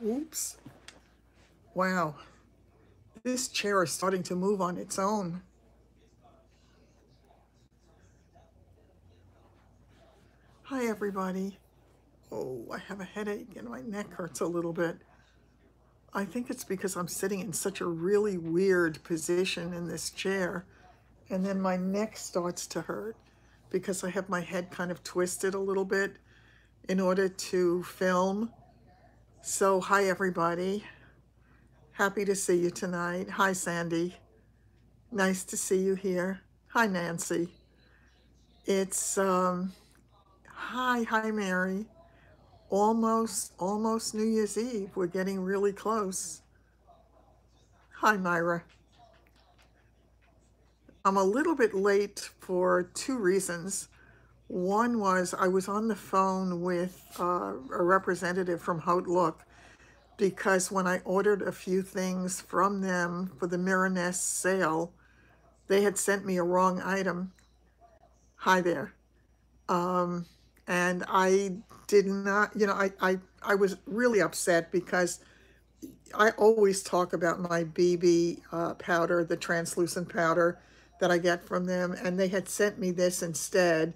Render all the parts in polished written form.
Oops. Wow. This chair is starting to move on its own. Hi, everybody. Oh, I have a headache and my neck hurts a little bit. I think it's because I'm sitting in such a really weird position in this chair, and then my neck starts to hurt because I have my head kind of twisted a little bit in order to film. So, hi, everybody. Happy to see you tonight. Hi, Sandy. Nice to see you here. Hi, Nancy. It's, hi, Mary. Almost New Year's Eve. We're getting really close. Hi, Myra. I'm a little bit late for two reasons. One was I was on the phone with a representative from Hoola because when I ordered a few things from them for the Mirror Nest sale, they had sent me a wrong item. Hi there. Um, and I did not, I was really upset because I always talk about my BB powder, the translucent powder that I get from them, and they had sent me this instead.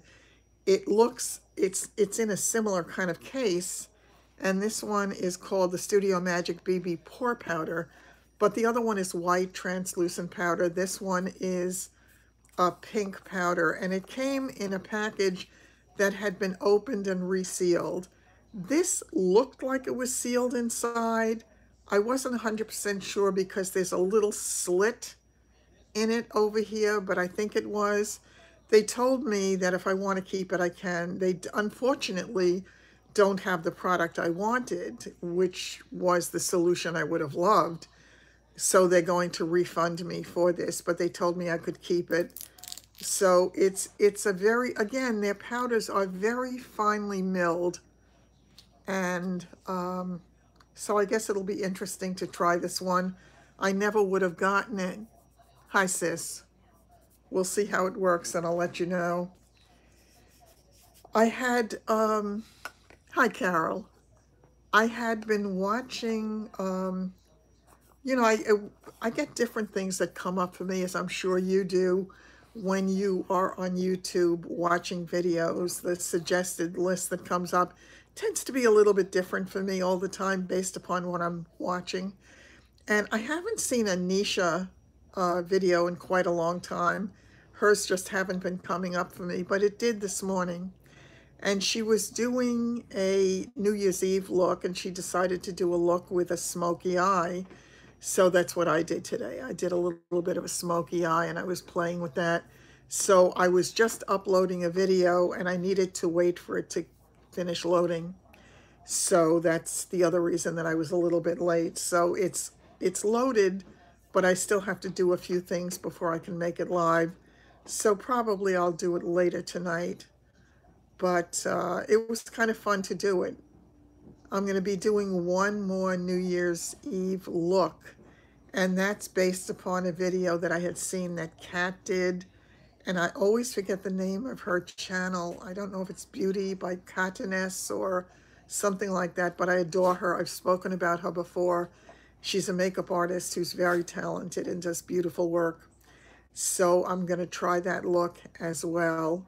It's in a similar kind of case, and this one is called the Studio Magic BB Pore Powder, but the other one is white translucent powder. This one is a pink powder, and it came in a package that had been opened and resealed. This looked like it was sealed inside. I wasn't 100% sure because there's a little slit in it over here, but I think it was. They told me that if I want to keep it, I can. They unfortunately don't have the product I wanted, which was the solution I would have loved. So they're going to refund me for this, but they told me I could keep it. So it's a very, again, their powders are very finely milled. And so I guess it'll be interesting to try this one. I never would have gotten it. Hi, sis. We'll see how it works and I'll let you know. I had, hi, Carol. I had been watching, you know, I get different things that come up for me, as I'm sure you do, when you are on YouTube watching videos. The suggested list that comes up tends to be a little bit different for me all the time based upon what I'm watching. And I haven't seen a Nisha video in quite a long time. Hers just haven't been coming up for me, but it did this morning. And she was doing a New Year's Eve look, and she decided to do a look with a smoky eye. So that's what I did today. I did a little bit of a smoky eye, and I was playing with that. So I was just uploading a video, and I needed to wait for it to finish loading. So that's the other reason that I was a little bit late. So it's loaded, but I still have to do a few things before I can make it live. So probably I'll do it later tonight. But it was kind of fun to do it. I'm going to be doing one more New Year's Eve look, and that's based upon a video that I had seen that Kat did, and I always forget the name of her channel. I don't know if it's Beauty by Katines or something like that, but I adore her. I've spoken about her before. She's a makeup artist who's very talented and does beautiful work. So I'm going to try that look as well.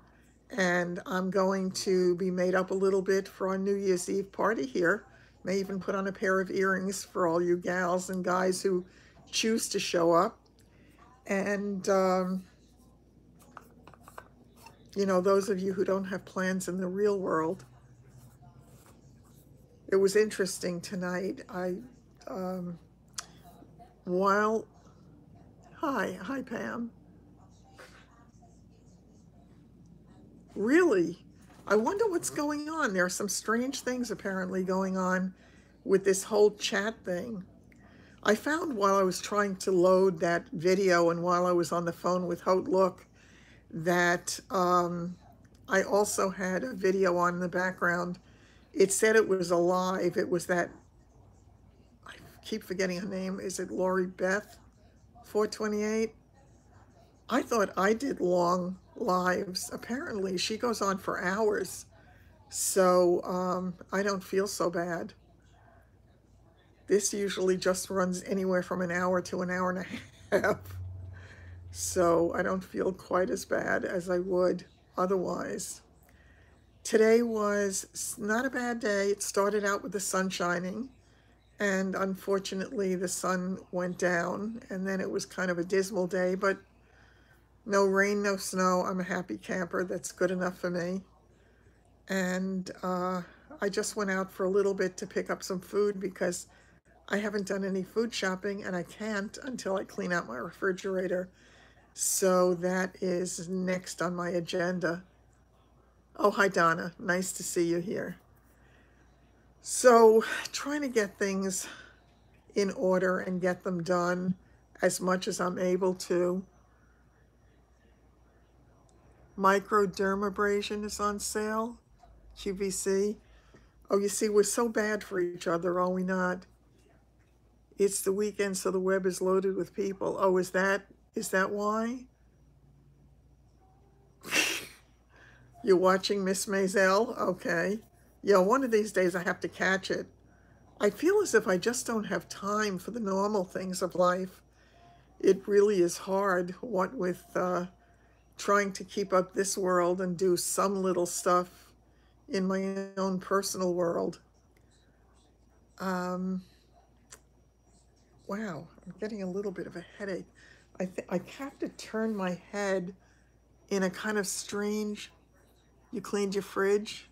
And I'm going to be made up a little bit for our New Year's Eve party here. May even put on a pair of earrings for all you gals and guys who choose to show up. And, you know, those of you who don't have plans in the real world. It was interesting tonight. While, hi, Pam. Really? I wonder what's going on. There are some strange things apparently going on with this whole chat thing. I found while I was trying to load that video and while I was on the phone with Hoola that I also had a video on in the background. It said it was alive. It was that, I keep forgetting her name. Is it Lori Beth 428? I thought I did long lives. Apparently, she goes on for hours. So I don't feel so bad. This usually just runs anywhere from an hour to an hour and a half. So I don't feel quite as bad as I would otherwise. Today was not a bad day. It started out with the sun shining, and unfortunately the sun went down, and then it was kind of a dismal day, but no rain, no snow. I'm a happy camper. That's good enough for me. And I just went out for a little bit to pick up some food because I haven't done any food shopping, and I can't until I clean out my refrigerator. So that is next on my agenda. Oh, hi, Donna. Nice to see you here. So, trying to get things in order and get them done as much as I'm able to. Microdermabrasion is on sale. QVC. Oh, you see, we're so bad for each other, are we not? It's the weekend, so the web is loaded with people. Oh, is that why? You're watching Miss Maisel? Okay. Yeah, one of these days I have to catch it. I feel as if I just don't have time for the normal things of life. It really is hard, what with trying to keep up this world and do some little stuff in my own personal world. Wow, I'm getting a little bit of a headache. I have to turn my head in a kind of strange. You cleaned your fridge?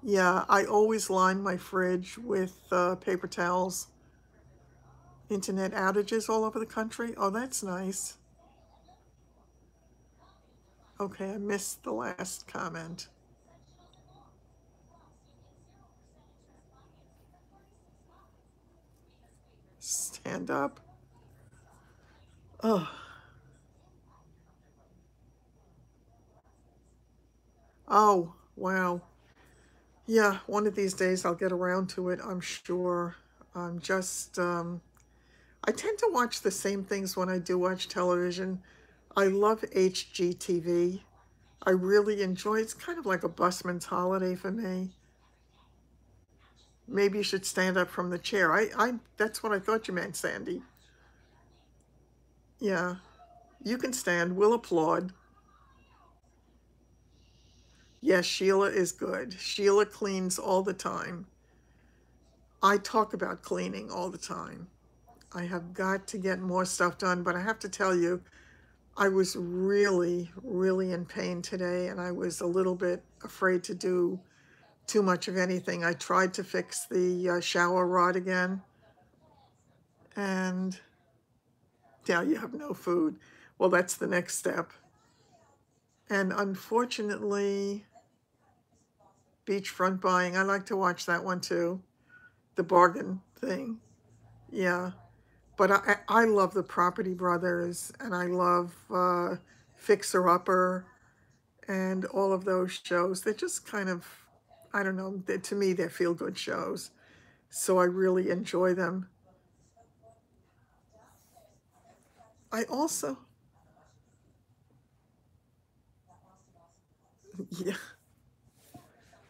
Yeah, I always line my fridge with paper towels. Internet outages all over the country. Oh, that's nice. Okay, I missed the last comment. Stand up. Oh. Oh, wow. Yeah, one of these days I'll get around to it, I'm sure. I'm just, I tend to watch the same things when I do watch television. I love HGTV. I really enjoy it. It's kind of like a busman's holiday for me. Maybe you should stand up from the chair. That's what I thought you meant, Sandy. Yeah, you can stand. We'll applaud. Yes, Sheila is good. Sheila cleans all the time. I talk about cleaning all the time. I have got to get more stuff done, but I have to tell you, I was really, really in pain today, and I was a little bit afraid to do too much of anything. I tried to fix the shower rod again, and now you have no food. Well, that's the next step. And unfortunately, beachfront buying, I like to watch that one too. The bargain thing. Yeah. But I love the Property Brothers, and I love Fixer Upper and all of those shows. They're just kind of, I don't know, to me, they're feel-good shows. So I really enjoy them. I also, yeah,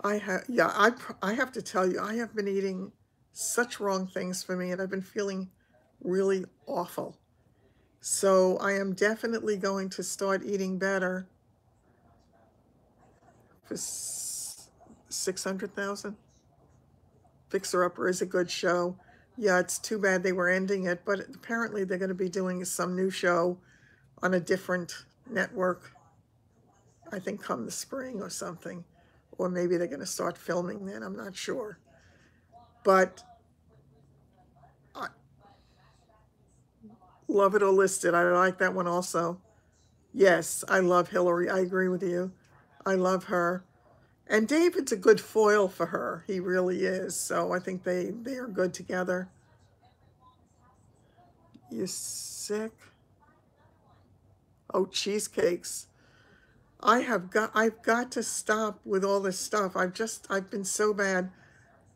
I have to tell you, I have been eating such wrong things for me, and I've been feeling really awful. So I am definitely going to start eating better for 600,000. Fixer Upper is a good show. Yeah, it's too bad they were ending it, but apparently they're going to be doing some new show on a different network, I think come the spring or something. Or maybe they're going to start filming then, I'm not sure. But I love it or listed. I like that one also. Yes, I love Hillary. I agree with you. I love her. And David's a good foil for her. He really is. So I think they are good together. You sick? Oh, cheesecakes. I've got to stop with all this stuff. I've been so bad.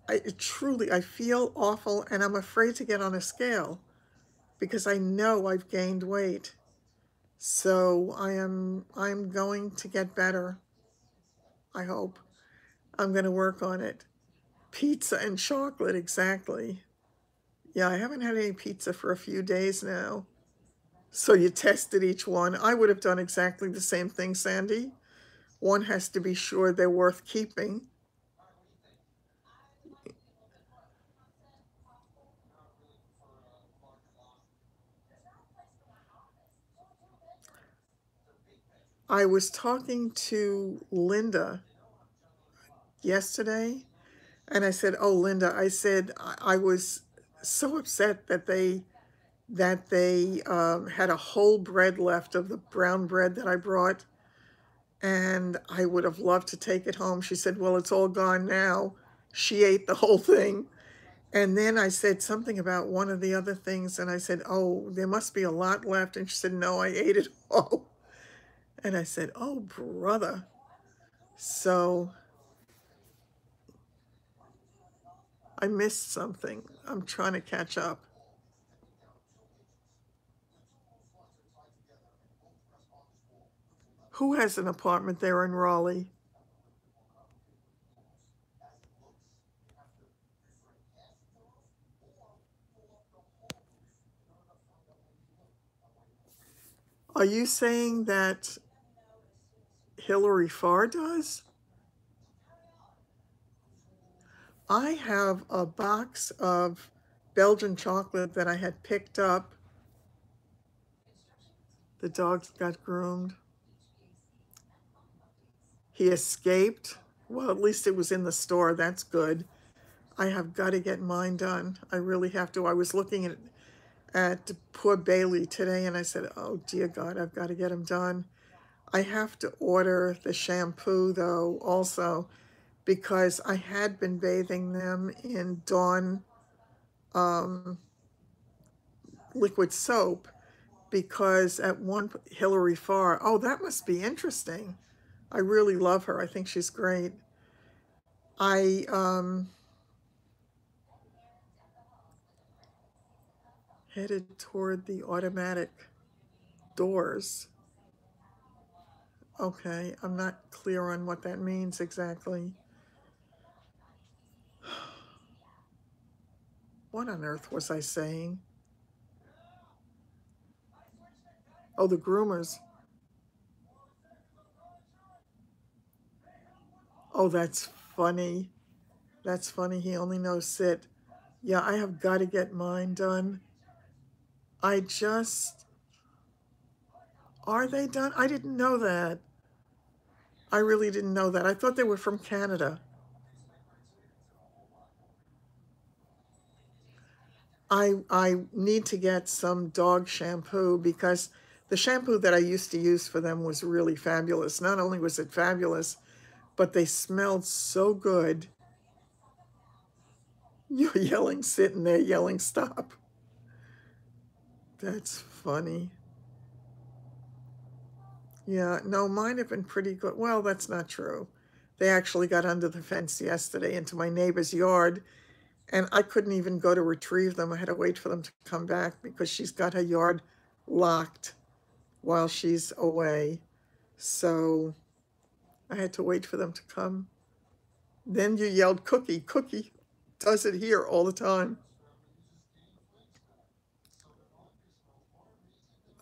I feel awful, and I'm afraid to get on a scale because I know I've gained weight. So I'm going to get better. I hope. I'm going to work on it. Pizza and chocolate, exactly. Yeah, I haven't had any pizza for a few days now. So you tested each one. I would have done exactly the same thing, Sandy. One has to be sure they're worth keeping. I was talking to Linda yesterday, and I said, "Oh, Linda," I said, I was so upset that they had a whole bread left of the brown bread that I brought, and I would have loved to take it home." She said, "Well, it's all gone now." She ate the whole thing. And then I said something about one of the other things, and I said, "Oh, there must be a lot left." And she said, "No, I ate it all." And I said, "Oh, brother." So I missed something. I'm trying to catch up. Who has an apartment there in Raleigh? Are you saying that Hillary Farr does? I have a box of Belgian chocolate that I had picked up. The dog got groomed. He escaped. Well, at least it was in the store. That's good. I have got to get mine done. I really have to. I was looking at poor Bailey today, and I said, "Oh dear God, I've got to get him done." I have to order the shampoo though also, because I had been bathing them in Dawn liquid soap, because at one Hillary Farr, oh, that must be interesting. I really love her. I think she's great. I headed toward the automatic doors. Okay, I'm not clear on what that means exactly. What on earth was I saying? Oh, the groomers. Oh, that's funny. That's funny. He only knows sit. Yeah, I have got to get mine done. I just, are they done? I didn't know that. I really didn't know that. I thought they were from Canada. I need to get some dog shampoo, because the shampoo that I used to use for them was really fabulous. Not only was it fabulous, but they smelled so good. You're yelling, sitting there yelling, stop. That's funny. Yeah, no, mine have been pretty good. Well, that's not true. They actually got under the fence yesterday into my neighbor's yard, and I couldn't even go to retrieve them. I had to wait for them to come back because she's got her yard locked while she's away. So I had to wait for them to come. Then you yelled, Cookie, Cookie does it here all the time.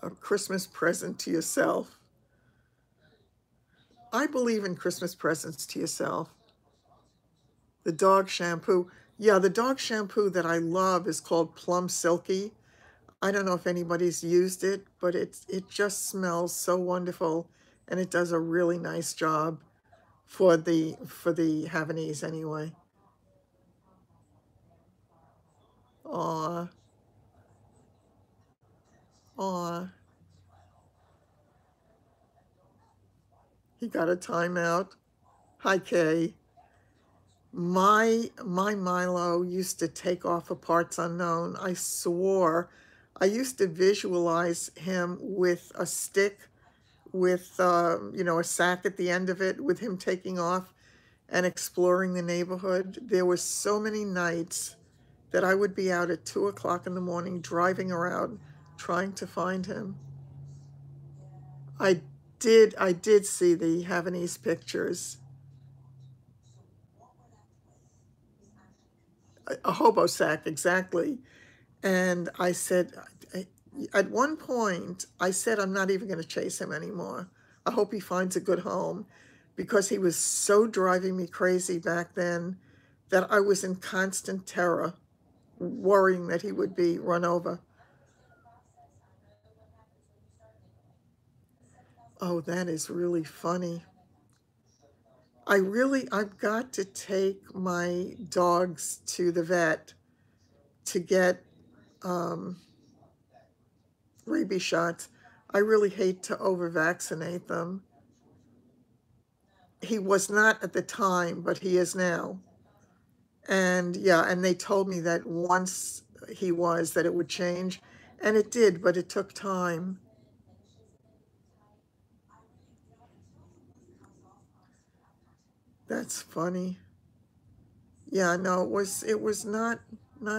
A Christmas present to yourself. I believe in Christmas presents to yourself. The dog shampoo. Yeah, the dog shampoo that I love is called Plum Silky. I don't know if anybody's used it, but it just smells so wonderful, and it does a really nice job for the Havanese anyway. Aw, aw. He got a timeout. Hi, Kay. My Milo used to take off for parts unknown. I swore. I used to visualize him with a stick with a sack at the end of it, with him taking off and exploring the neighborhood. There were so many nights that I would be out at 2 o'clock in the morning driving around trying to find him. I did see the Havanese pictures. A hobo sack, exactly. And I said, I, at one point, I said, I'm not even going to chase him anymore. I hope he finds a good home, because he was so driving me crazy back then that I was in constant terror, worrying that he would be run over. Oh, that is really funny. I've got to take my dogs to the vet to get um, rabies shots. I really hate to over vaccinate them. He was not at the time, but he is now. And yeah, and they told me that once he was, that it would change. And it did, but it took time. That's funny. Yeah, no, it was not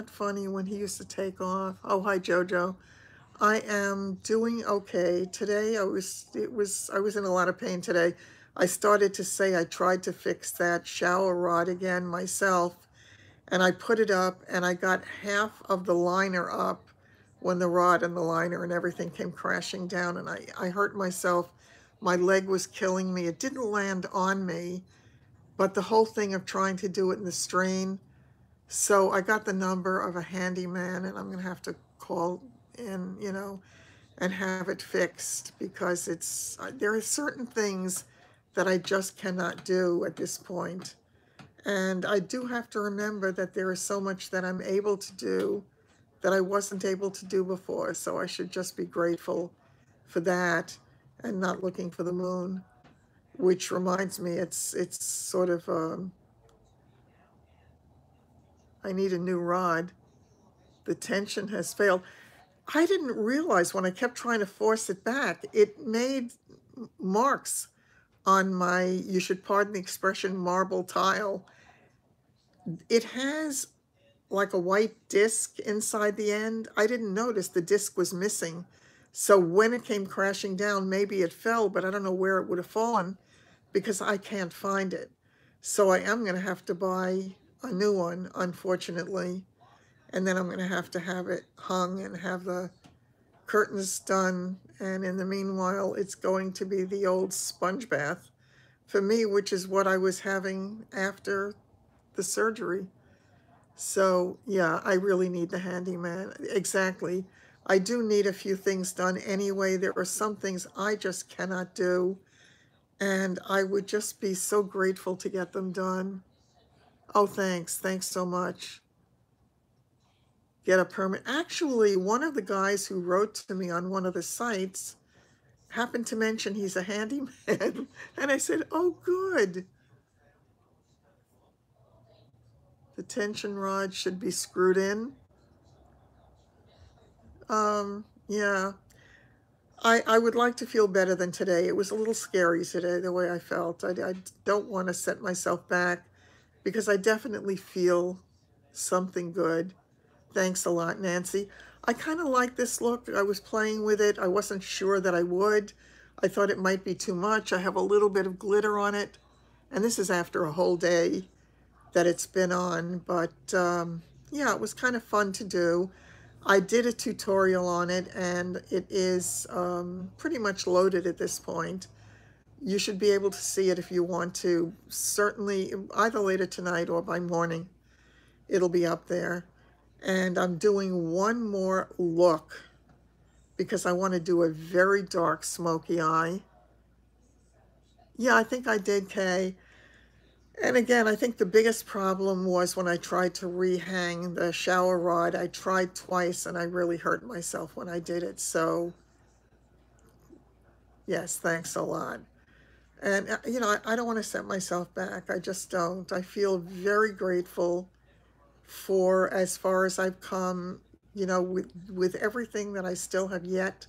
funny when he used to take off. Oh, hi Jojo. I am doing okay. Today I was in a lot of pain today. I started to say I tried to fix that shower rod again myself, and I put it up and I got half of the liner up when the rod and the liner and everything came crashing down, and I hurt myself. My leg was killing me. It didn't land on me, but the whole thing of trying to do it in the strain. So I got the number of a handyman, and I'm going to have to call in, and have it fixed, because there are certain things that I just cannot do at this point. And I do have to remember that there is so much that I'm able to do that I wasn't able to do before. So I should just be grateful for that and not looking for the moon. Which reminds me, it's sort of I need a new rod. The tension has failed. I didn't realize when I kept trying to force it back, it made marks on my, you should pardon the expression, marble tile. It has like a white disc inside the end. I didn't notice the disc was missing. So when it came crashing down, maybe it fell, but I don't know where it would have fallen because I can't find it. So I am going to have to buy a new one, unfortunately. And then I'm going to have it hung and have the curtains done. And in the meanwhile, it's going to be the old sponge bath for me, which is what I was having after the surgery. So, yeah, I really need the handyman. Exactly. I do need a few things done anyway. There are some things I just cannot do, and I would just be so grateful to get them done. Oh, thanks. Thanks so much. Get a permit. Actually, one of the guys who wrote to me on one of the sites happened to mention he's a handyman. And I said, oh, good. The tension rod should be screwed in. Yeah. I would like to feel better than today. It was a little scary today, the way I felt. I don't want to set myself back because I definitely feel something good. Thanks a lot, Nancy. I kind of like this look. I was playing with it. I wasn't sure that I would. I thought it might be too much. I have a little bit of glitter on it. And this is after a whole day that it's been on. But yeah, it was kind of fun to do. I did a tutorial on it, and it is pretty much loaded at this point. You should be able to see it if you want to. Certainly, either later tonight or by morning, it'll be up there. And I'm doing one more look because I want to do a very dark smoky eye. Yeah, I think I did, Kay. And again, I think the biggest problem was when I tried to rehang the shower rod. I tried twice and I really hurt myself when I did it. So, yes, thanks a lot. And, I don't want to set myself back. I just don't. I feel very grateful for as far as I've come, with everything that I still have yet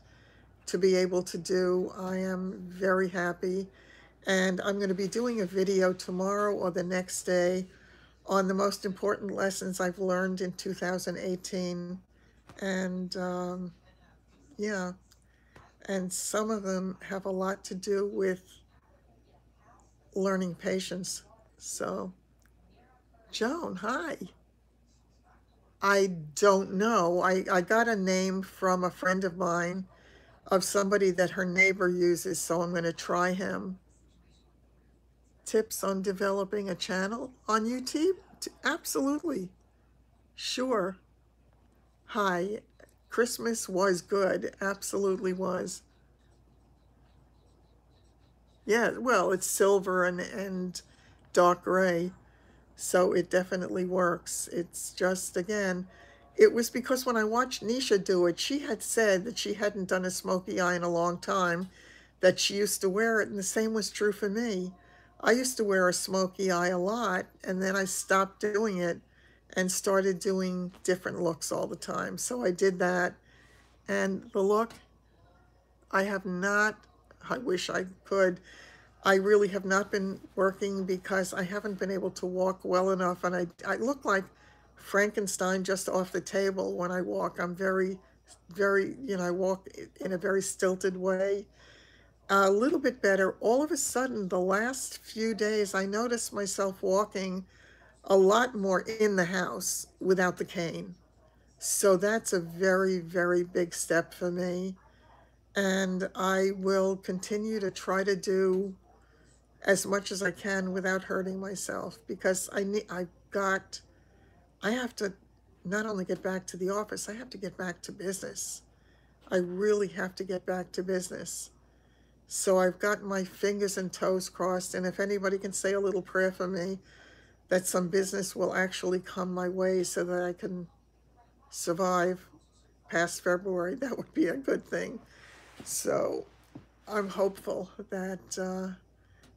to be able to do. I am very happy. And I'm going to be doing a video tomorrow or the next day on the most important lessons I've learned in 2018. And yeah, and some of them have a lot to do with learning patience. So, Joan, hi. I don't know. I got a name from a friend of mine of somebody that her neighbor uses, so I'm going to try him. Tips on developing a channel on YouTube? Absolutely. Sure. Hi. Christmas was good. Absolutely was. Yeah, well, it's silver and dark gray, so it definitely works. It's just, again, it was because when I watched Nisha do it, she had said that she hadn't done a smoky eye in a long time, that she used to wear it, and the same was true for me. I used to wear a smoky eye a lot, and then I stopped doing it and started doing different looks all the time. So I did that, and the look, I have not, I wish I could. I really have not been working because I haven't been able to walk well enough, and I look like Frankenstein just off the table when I walk. I'm very, I walk in a very stilted way. A little bit better. All of a sudden, the last few days, I noticed myself walking a lot more in the house without the cane. So that's a very, very big step for me. And I will continue to try to do as much as I can without hurting myself, because I have to not only get back to the office, I have to get back to business. I really have to get back to business. So I've got my fingers and toes crossed, and if anybody can say a little prayer for me that some business will actually come my way so that I can survive past February, that would be a good thing. So I'm hopeful that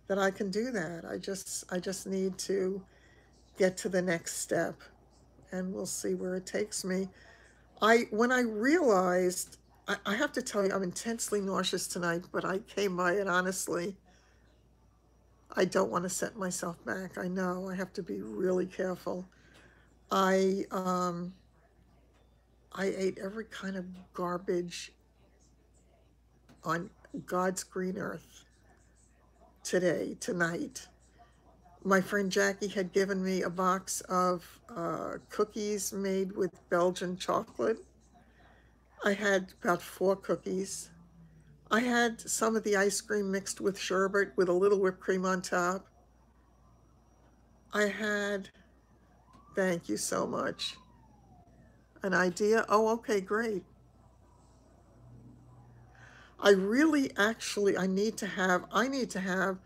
I can do that. I just need to get to the next step, and we'll see where it takes me. When I realized, I have to tell you, I'm intensely nauseous tonight, but I came by it honestly. I don't want to set myself back. I know I have to be really careful. I um, I ate every kind of garbage on God's green earth tonight. My friend Jackie had given me a box of cookies made with Belgian chocolate. I had about 4 cookies. I had some of the ice cream mixed with sherbet with a little whipped cream on top. I had, thank you so much. An idea? Oh, okay, great. I really actually, I need to have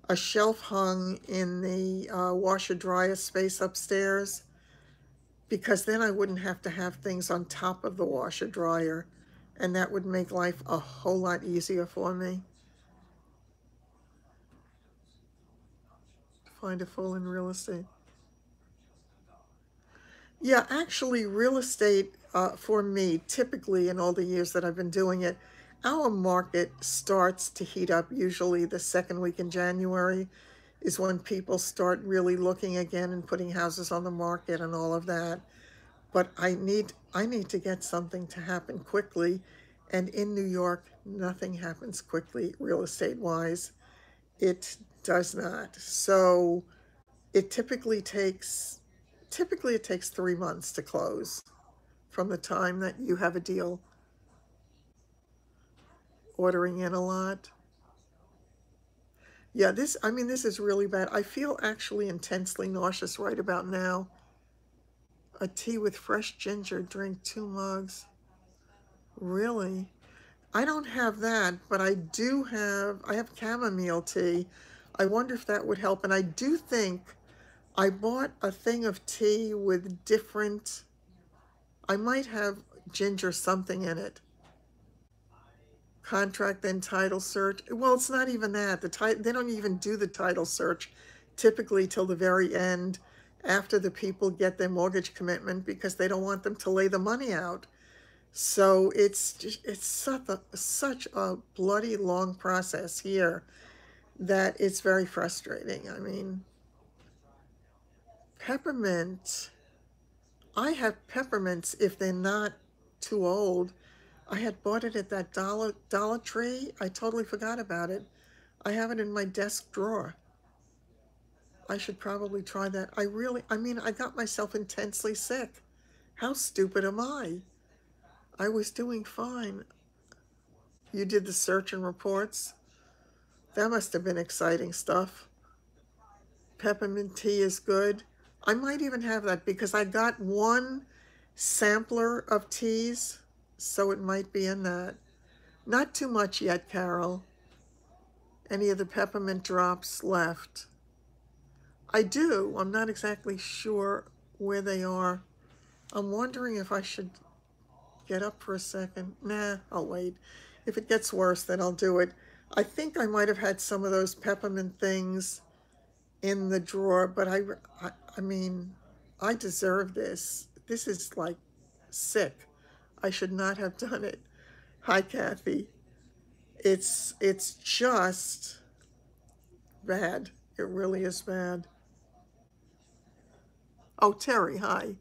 a shelf hung in the washer dryer space upstairs, because then I wouldn't have to have things on top of the washer dryer, and that would make life a whole lot easier for me. Find a fool in real estate. Yeah, actually, real estate for me, typically in all the years that I've been doing it, our market starts to heat up usually the second week in January is when people start really looking again and putting houses on the market and all of that. But I need to get something to happen quickly. And in New York, nothing happens quickly real estate wise. It does not. So it typically it takes 3 months to close from the time that you have a deal. Ordering in a lot. Yeah, this is really bad. I feel actually intensely nauseous right about now. A tea with fresh ginger, drink 2 mugs. Really? I don't have that, but I have chamomile tea. I wonder if that would help. And I do think I bought a thing of tea with different, I might have ginger something in it. Contract then title search. Well, it's not even that. They don't even do the title search typically till the very end, after the people get their mortgage commitment, because they don't want them to lay the money out. So it's such a bloody long process here that it's very frustrating. I mean, peppermint, I have peppermints if they're not too old. I had bought it at that Dollar Tree. I totally forgot about it. I have it in my desk drawer. I should probably try that. I mean, I got myself intensely sick How stupid am I? I was doing fine. You did the search and reports? That must have been exciting stuff. Peppermint tea is good. I might even have that because I got one sampler of teas, so it might be in that. Not too much yet, Carol. Any of the peppermint drops left? I do. I'm not exactly sure where they are. I'm wondering if I should get up for a second. Nah, I'll wait. If it gets worse, then I'll do it. I think I might have had some of those peppermint things in the drawer, but I mean, I deserve this. This is like sick. I should not have done it. Hi, Kathy. It's just bad. It really is bad. Oh, Terry, hi.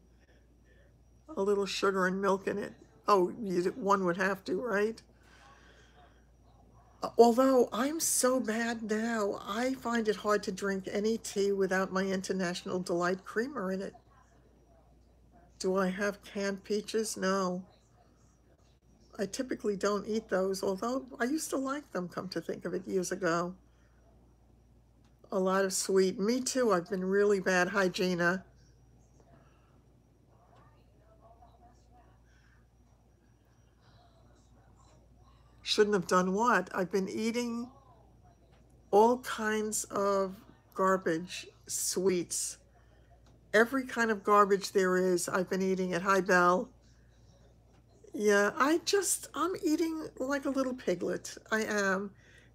A little sugar and milk in it. Oh, one would have to, right? Although I'm so bad now, I find it hard to drink any tea without my International Delight creamer in it. Do I have canned peaches? No. I typically don't eat those, although I used to like them, come to think of it, years ago. A lot of sweet. Me too. I've been really bad. Hi, Gina. Shouldn't have done what? I've been eating all kinds of garbage, sweets. Every kind of garbage there is, I've been eating it. Hi, Belle. Yeah, I'm eating like a little piglet. I am.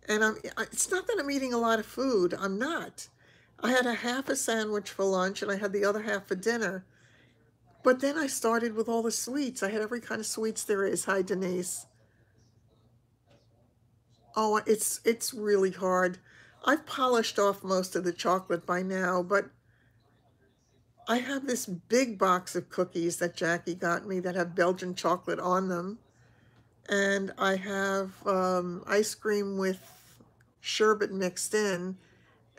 And it's not that I'm eating a lot of food. I'm not. I had a half a sandwich for lunch and I had the other half for dinner. But then I started with all the sweets. I had every kind of sweets there is. Hi, Denise. Oh, it's really hard. I've polished off most of the chocolate by now, but I have this big box of cookies that Jackie got me that have Belgian chocolate on them. And I have ice cream with sherbet mixed in.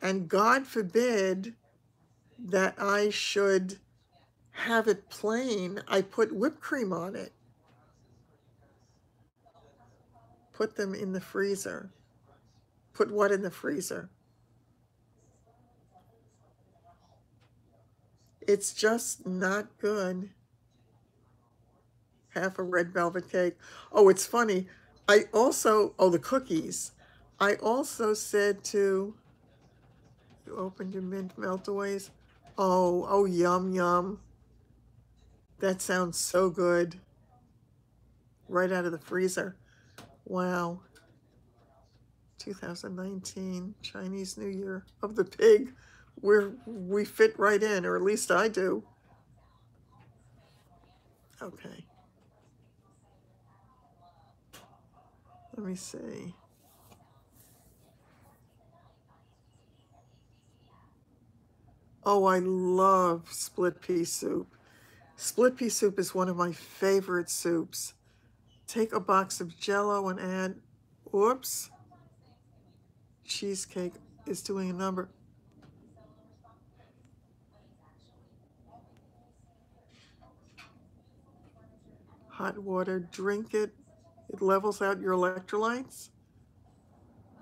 And God forbid that I should have it plain. I put whipped cream on it. Put them in the freezer. Put what in the freezer? It's just not good. Half a red velvet cake. Oh, it's funny. The cookies. I also said to, you opened your mint meltaways. Oh, yum, yum. That sounds so good. Right out of the freezer. Wow. 2019 Chinese New Year of the pig. We fit right in, or at least I do. Okay. Let me see. Oh, I love split pea soup. Split pea soup is one of my favorite soups. Take a box of Jell-O and add, whoops, cheesecake is doing a number. Hot water, drink it. It levels out your electrolytes.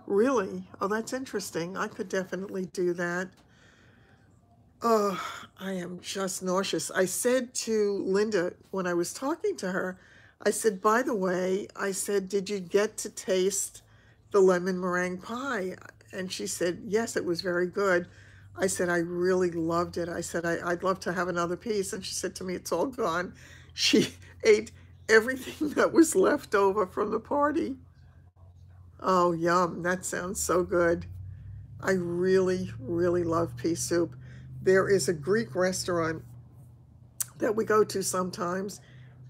Really? Oh, that's interesting. I could definitely do that. Oh, I am just nauseous. I said to Linda when I was talking to her, I said, by the way, I said, did you get to taste the lemon meringue pie? And she said, yes, it was very good. I said, I really loved it. I said, I'd love to have another piece. And she said to me, it's all gone. She ate everything that was left over from the party. Oh, yum. That sounds so good. I really, really love pea soup. There is a Greek restaurant that we go to sometimes.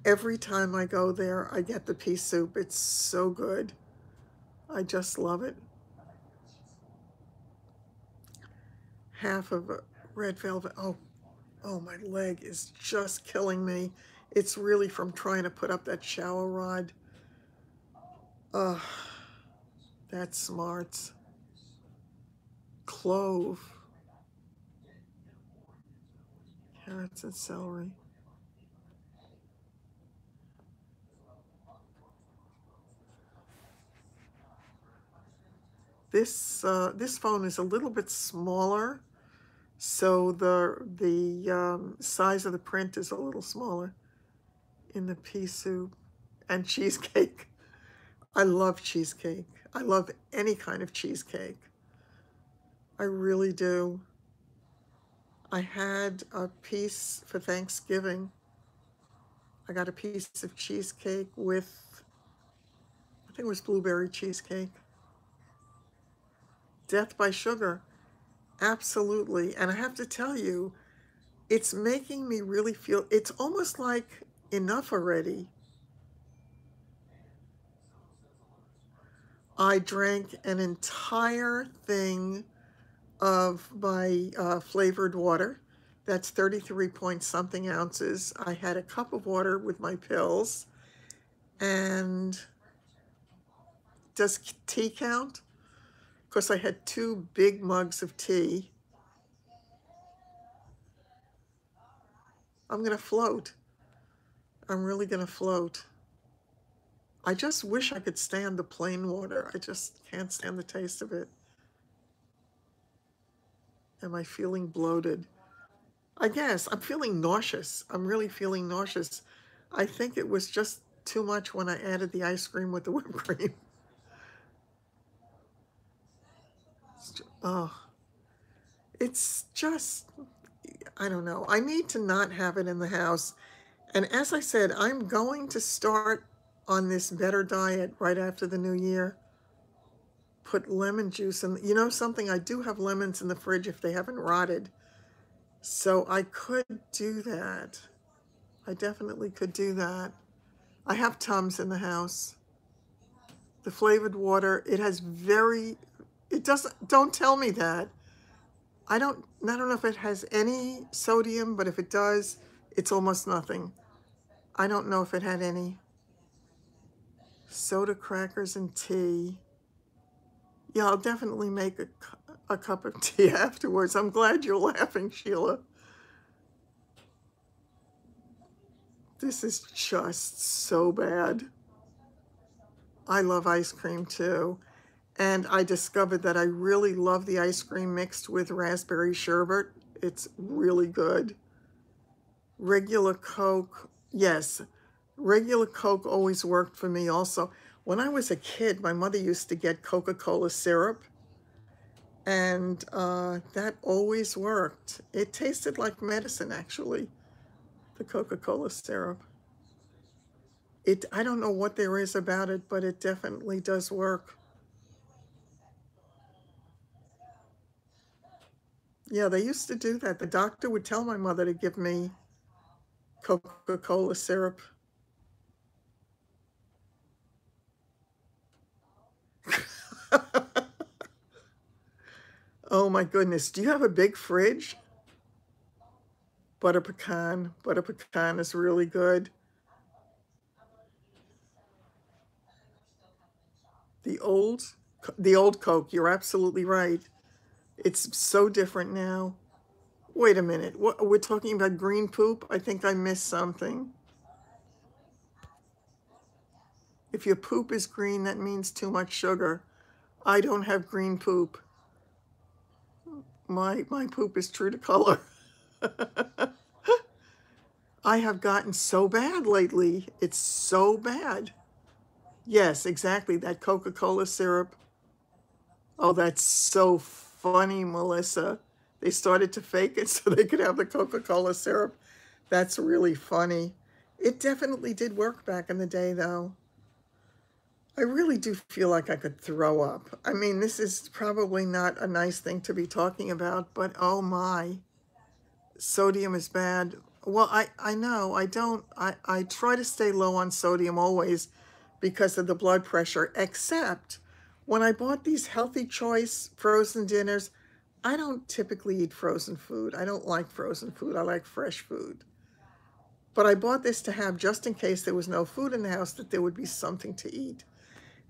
Every time I go there, I get the pea soup. It's so good. I just love it. Half of a red velvet. Oh, my leg is just killing me. It's really from trying to put up that shower rod. Ugh, that's smart. Clove, carrots and celery. This phone is a little bit smaller, so the size of the print is a little smaller in the pea soup. And cheesecake. I love cheesecake. I love any kind of cheesecake. I really do. I had a piece for Thanksgiving. I got a piece of cheesecake with, I think it was blueberry cheesecake. Death by sugar. Absolutely. And I have to tell you, it's making me really feel, it's almost like enough already. I drank an entire thing of my flavored water. That's 33 point something ounces. I had a cup of water with my pills. And does tea count? Of course, I had 2 big mugs of tea. I'm going to float. I'm really going to float. I just wish I could stand the plain water. I just can't stand the taste of it. Am I feeling bloated? I guess. I'm feeling nauseous. I'm really feeling nauseous. I think it was just too much when I added the ice cream with the whipped cream. Oh, it's just, I don't know. I need to not have it in the house. And as I said, I'm going to start on this better diet right after the new year. Put lemon juice in. You know something? I do have lemons in the fridge if they haven't rotted. So I could do that. I definitely could do that. I have Tums in the house. The flavored water, it has it doesn't, don't tell me that. I don't know if it has any sodium, but if it does, it's almost nothing. I don't know if it had any. Soda crackers and tea. Yeah, I'll definitely make a cup of tea afterwards. I'm glad you're laughing, Sheila. This is just so bad. I love ice cream too. And I discovered that I really love the ice cream mixed with raspberry sherbet. It's really good. Regular Coke, yes. Regular Coke always worked for me also. When I was a kid, my mother used to get Coca-Cola syrup, and that always worked. It tasted like medicine, actually, the Coca-Cola syrup. I don't know what there is about it, but it definitely does work. Yeah, they used to do that. The doctor would tell my mother to give me Coca-Cola syrup. Oh my goodness. Do you have a big fridge? Butter pecan. Butter pecan is really good. The old, the old Coke, you're absolutely right. It's so different now. Wait a minute. What, we're talking about green poop? I think I missed something. If your poop is green, that means too much sugar. I don't have green poop. My poop is true to color. I have gotten so bad lately. It's so bad. Yes, exactly. That Coca-Cola syrup. Oh, that's so funny, Melissa. They started to fake it so they could have the Coca-Cola syrup. That's really funny. It definitely did work back in the day, though. I really do feel like I could throw up. I mean, this is probably not a nice thing to be talking about, but oh my. Sodium is bad. Well, I know. I try to stay low on sodium always because of the blood pressure, except when I bought these Healthy Choice frozen dinners, I don't typically eat frozen food. I don't like frozen food. I like fresh food. But I bought this to have just in case there was no food in the house, that there would be something to eat.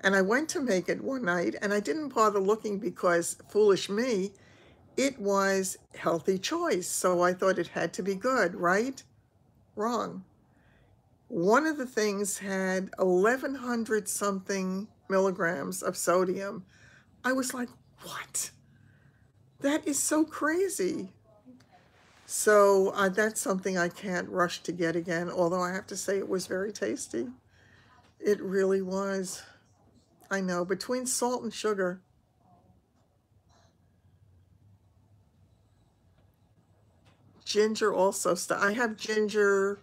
And I went to make it one night, and I didn't bother looking because, foolish me, it was Healthy Choice. So I thought it had to be good, right? Wrong. One of the things had 1,100 something milligrams of sodium. I was like, What? That is so crazy. So that's something I can't rush to get again, although I have to say it was very tasty. It really was. I know, between salt and sugar. Ginger also. I have ginger.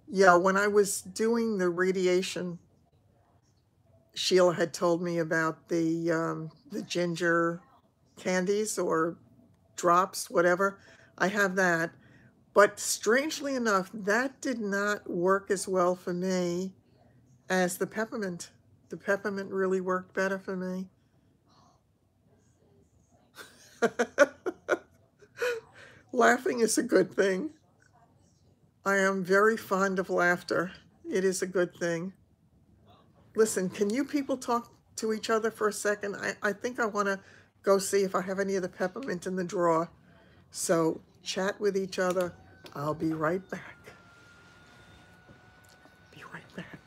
Yeah, when I was doing the radiation, Sheila had told me about the ginger candies or drops, whatever. I have that. But strangely enough, that did not work as well for me as the peppermint. The peppermint really worked better for me. Laughing is a good thing. I am very fond of laughter. It is a good thing. Listen, can you people talk to each other for a second? I think I want to go see if I have any of the peppermint in the drawer. So chat with each other. I'll be right back. Be right back.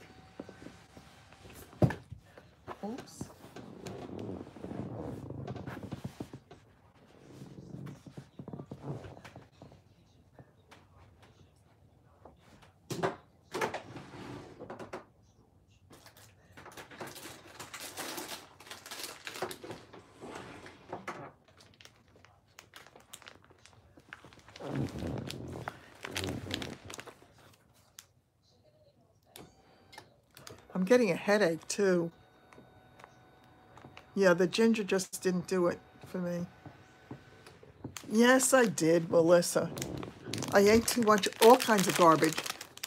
Oops. I'm getting a headache too. Yeah, the ginger just didn't do it for me. Yes, I did, Melissa. I ate too much, all kinds of garbage.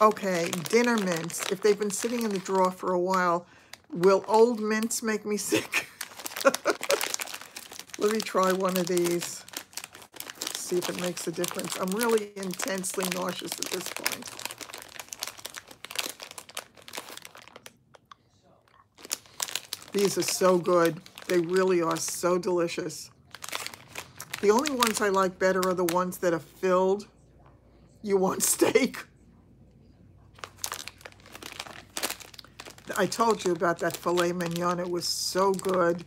Okay, dinner mints. If they've been sitting in the drawer for a while, will old mints make me sick? Let me try one of these. See if it makes a difference. I'm really intensely nauseous at this point. These are so good. They really are so delicious. The only ones I like better are the ones that are filled. You want steak? I told you about that filet mignon. It was so good.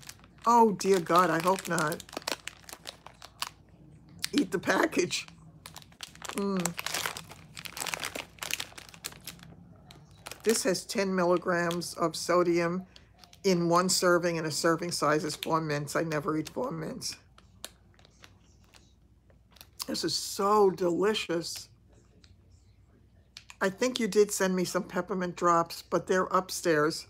Oh, dear God, I hope not. Eat the package. This has 10 milligrams of sodium in one serving, and a serving size is 4 mints. I never eat 4 mints. This is so delicious. I think you did send me some peppermint drops, but they're upstairs.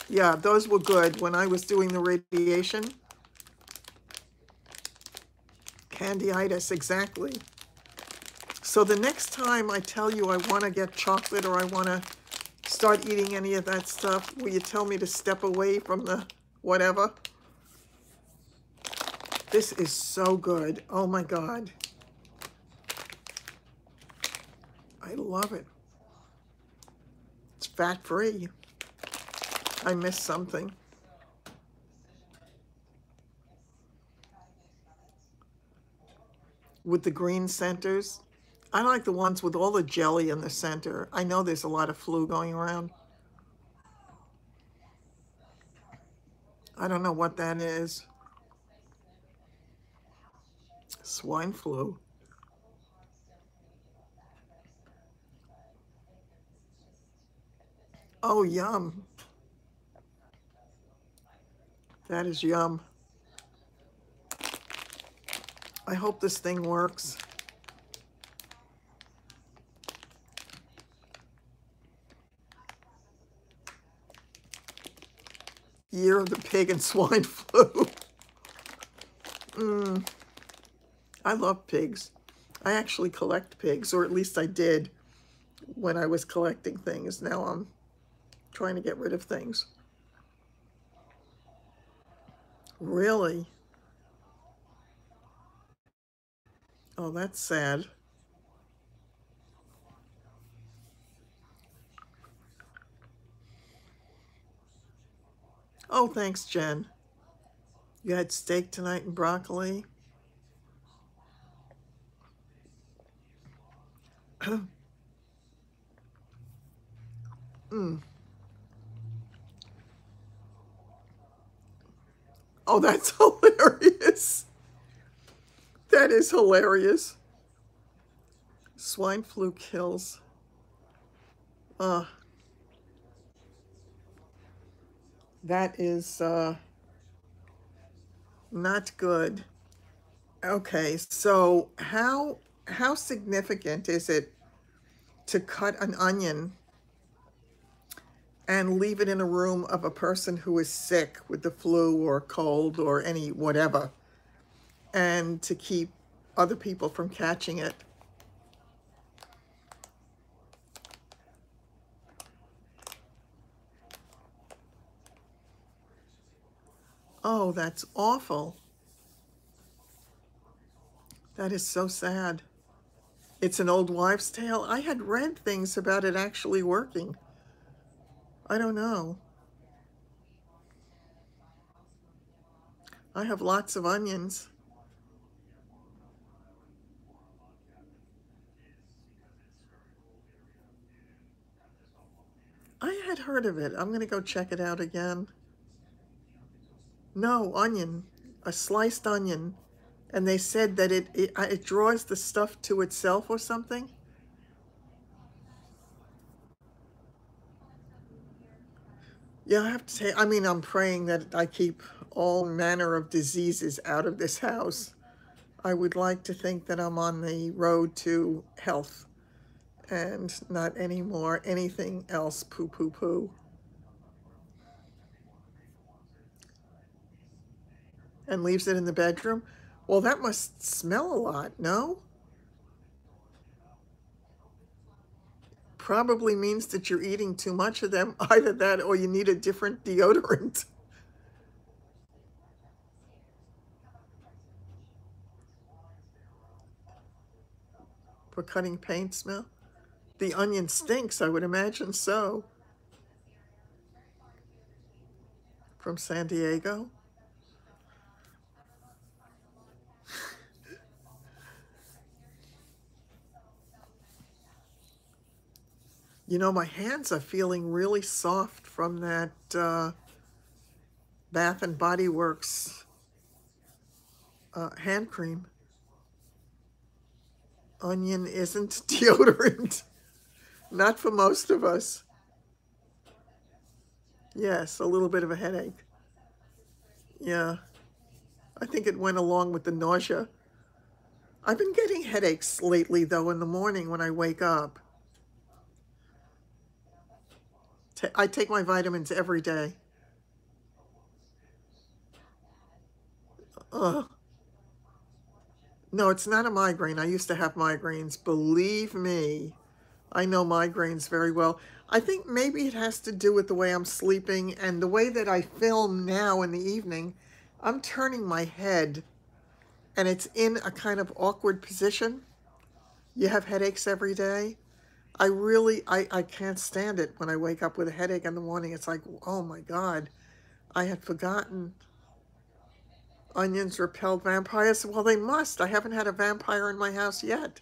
Yeah, those were good when I was doing the radiation. Candiditis, exactly. So the next time I tell you I want to get chocolate or I want to start eating any of that stuff, will you tell me to step away from the whatever? This is so good. Oh my God. I love it. It's fat-free. I missed something. With the green centers. I like the ones with all the jelly in the center. I know there's a lot of flu going around. I don't know what that is. Swine flu. Oh, yum. That is yum. I hope this thing works. Year of the pig and swine flu. I love pigs. I actually collect pigs, or at least I did when I was collecting things. Now I'm trying to get rid of things. Really? Oh, that's sad. Oh, thanks, Jen. You had steak tonight and broccoli? Oh, that's hilarious. That is hilarious. Swine flu kills. Uh, that is not good. Okay, so how significant is it to cut an onion and leave it in a room of a person who is sick with the flu or cold or any whatever, and to keep other people from catching it? Oh, that's awful. That is so sad. It's an old wives' tale. I had read things about it actually working. I don't know. I have lots of onions. I had heard of it. I'm going to go check it out again. No, onion, a sliced onion. And they said that it draws the stuff to itself or something. Yeah, I have to say, I mean, I'm praying that I keep all manner of diseases out of this house. I would like to think that I'm on the road to health and not anymore anything else poo poo poo. And leaves it in the bedroom. Well, that must smell a lot, no? Probably means that you're eating too much of them. Either that or you need a different deodorant. For cutting paint smell. The onion stinks, I would imagine so. From San Diego. You know, my hands are feeling really soft from that Bath and Body Works hand cream. Onion isn't deodorant. Not for most of us. Yes, a little bit of a headache. Yeah, I think it went along with the nausea. I've been getting headaches lately, though, in the morning when I wake up. I take my vitamins every day. Ugh. No, it's not a migraine. I used to have migraines. Believe me, I know migraines very well. I think maybe it has to do with the way I'm sleeping and the way that I film now in the evening. I'm turning my head and it's in a kind of awkward position. You have headaches every day. I can't stand it when I wake up with a headache in the morning. It's like, oh my God, I had forgotten. Onions repel vampires? Well, they must. I haven't had a vampire in my house yet.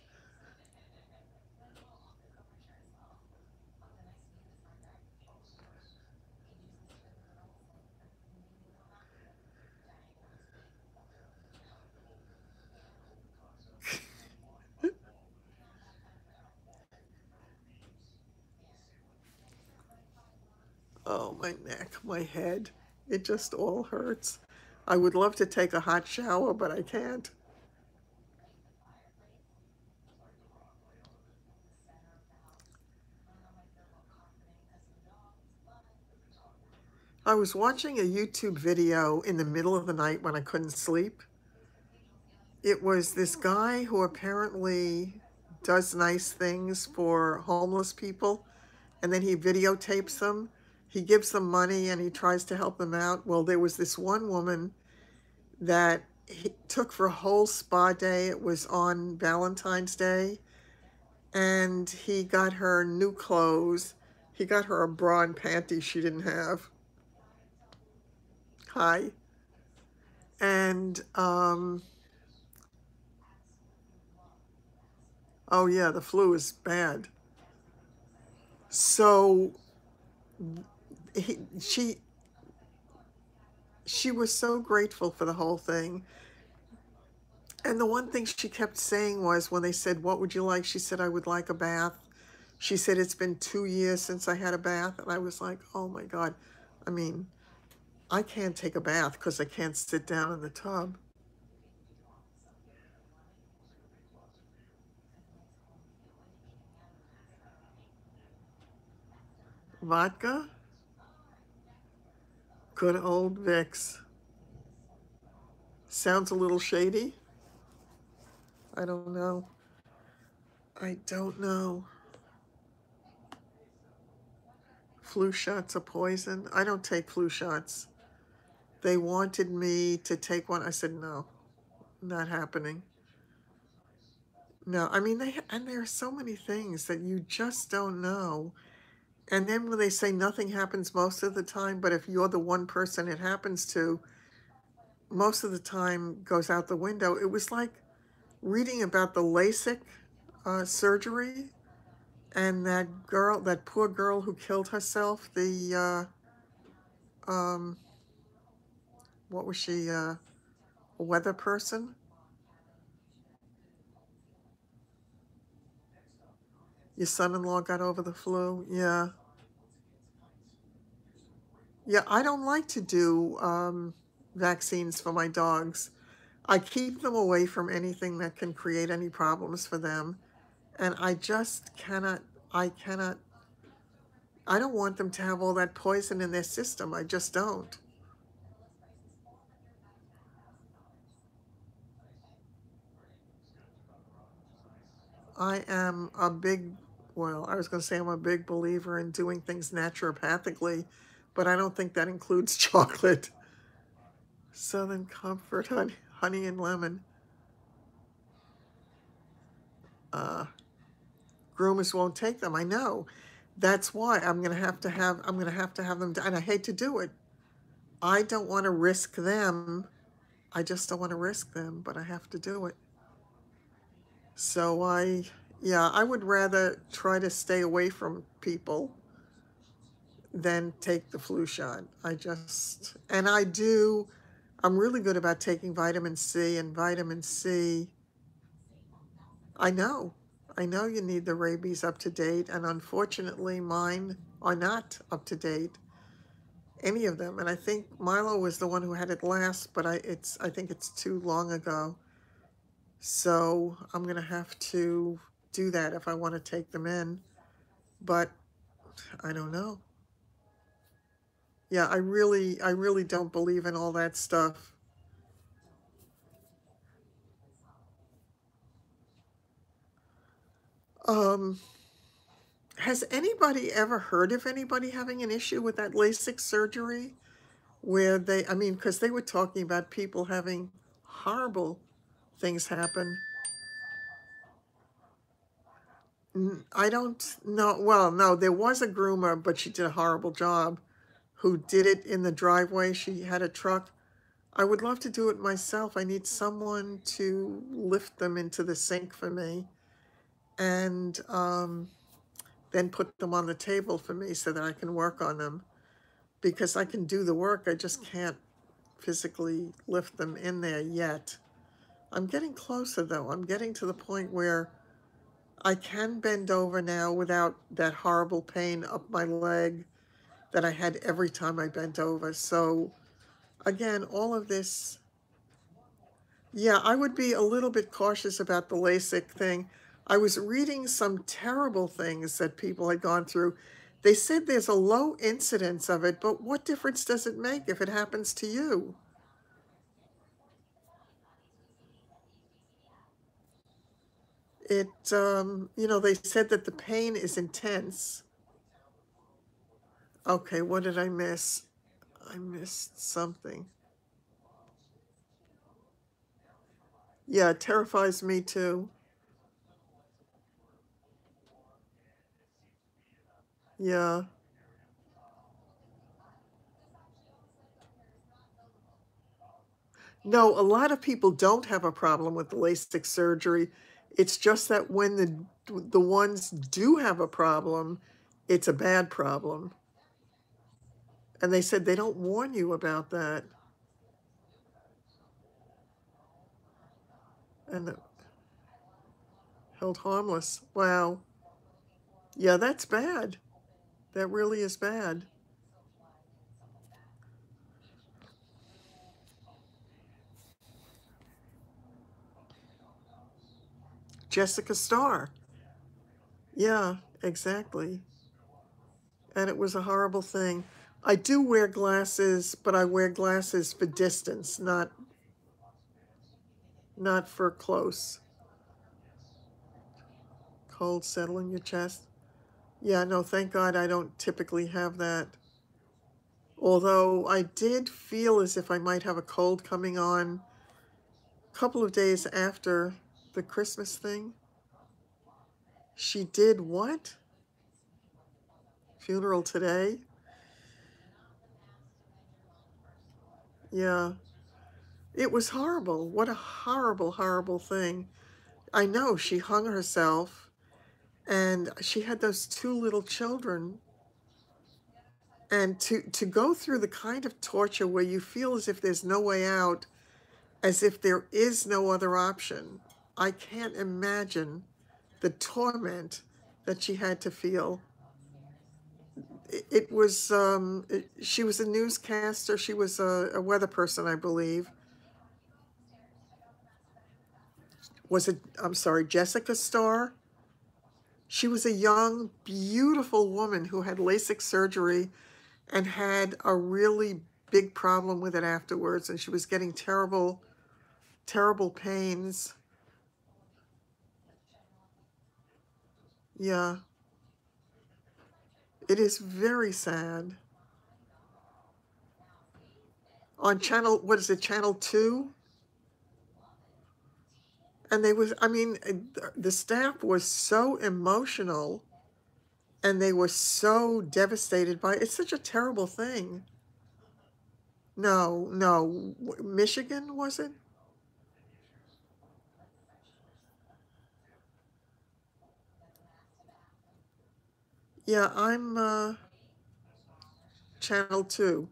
Oh, my neck, my head. It just all hurts. I would love to take a hot shower, but I can't. I was watching a YouTube video in the middle of the night when I couldn't sleep. It was this guy who apparently does nice things for homeless people, and then he videotapes them. He gives them money and he tries to help them out. Well, there was this one woman that he took for a whole spa day. It was on Valentine's Day, and he got her new clothes. He got her a bra and panties she didn't have. Hi. And, oh yeah, the flu is bad. So she she was so grateful for the whole thing. And the one thing she kept saying was, when they said, "What would you like?" She said, "I would like a bath." She said, "It's been 2 years since I had a bath." And I was like, oh my God. I mean, I can't take a bath because I can't sit down in the tub. Vodka? Good old Vicks. Sounds a little shady. I don't know. I don't know. Flu shots are poison. I don't take flu shots. They wanted me to take one. I said, no, not happening. No, I mean, and there are so many things that you just don't know. And then when they say nothing happens most of the time, but if you're the one person it happens to, most of the time goes out the window. It was like reading about the LASIK surgery and that girl, that poor girl who killed herself. Um, what was she? A weather person? Your son-in-law got over the flu? Yeah. Yeah, I don't like to do vaccines for my dogs. I keep them away from anything that can create any problems for them. And I just cannot, I cannot, I don't want them to have all that poison in their system. I just don't. I am a big, well, I was going to say I'm a big believer in doing things naturopathically, but I don't think that includes chocolate. Southern Comfort, honey and lemon. Uh, Groomers won't take them. I know. That's why I'm going to have them, and I hate to do it. I don't want to risk them. I just don't want to risk them, but I have to do it. So yeah, I would rather try to stay away from people than take the flu shot. And I'm really good about taking vitamin C, and vitamin C, I know, I know you need the rabies up to date, and unfortunately mine are not up to date, any of them. And I think Milo was the one who had it last, but I think it's too long ago. So I'm going to have to do that if I want to take them in. But I don't know. Yeah, I really don't believe in all that stuff. Um, has anybody ever heard of anybody having an issue with that LASIK surgery? Where I mean, because they were talking about people having horrible things happen. I don't know. Well, no, there was a groomer, but she did a horrible job, who did it in the driveway. She had a truck. I would love to do it myself. I need someone to lift them into the sink for me and then put them on the table for me so that I can work on them. Because I can do the work, I just can't physically lift them in there yet. I'm getting closer though. I'm getting to the point where I can bend over now without that horrible pain up my leg that I had every time I bent over. So again, all of this, yeah, I would be a little bit cautious about the LASIK thing. I was reading some terrible things that people had gone through. They said there's a low incidence of it, but what difference does it make if it happens to you? They said that the pain is intense. Okay, what did I miss? I missed something. Yeah, it terrifies me too. Yeah. No, a lot of people don't have a problem with the LASIK surgery. It's just that when the ones do have a problem, it's a bad problem. And they said they don't warn you about that. and held harmless. Wow. Yeah, that's bad. That really is bad. Jessica Starr. Yeah, exactly. And it was a horrible thing. I do wear glasses, but I wear glasses for distance, not for close. Cold settling your chest. Yeah, no, thank God I don't typically have that. Although I did feel as if I might have a cold coming on a couple of days after the Christmas thing. She did what? Funeral today? Yeah. It was horrible. What a horrible, horrible thing. I know she hung herself, and she had those two little children. And to go through the kind of torture where you feel as if there's no way out, as if there is no other option, I can't imagine the torment that she had to feel. It was, she was a newscaster. She was a weather person, I believe. Was it, I'm sorry, Jessica Starr? She was a young, beautiful woman who had LASIK surgery and had a really big problem with it afterwards. And she was getting terrible, terrible pains. Yeah, it is very sad. On channel, what is it, channel 2? And they was, I mean, the staff was so emotional and they were so devastated by it. It's such a terrible thing. No, no. Michigan, was it? Yeah, I'm channel 2.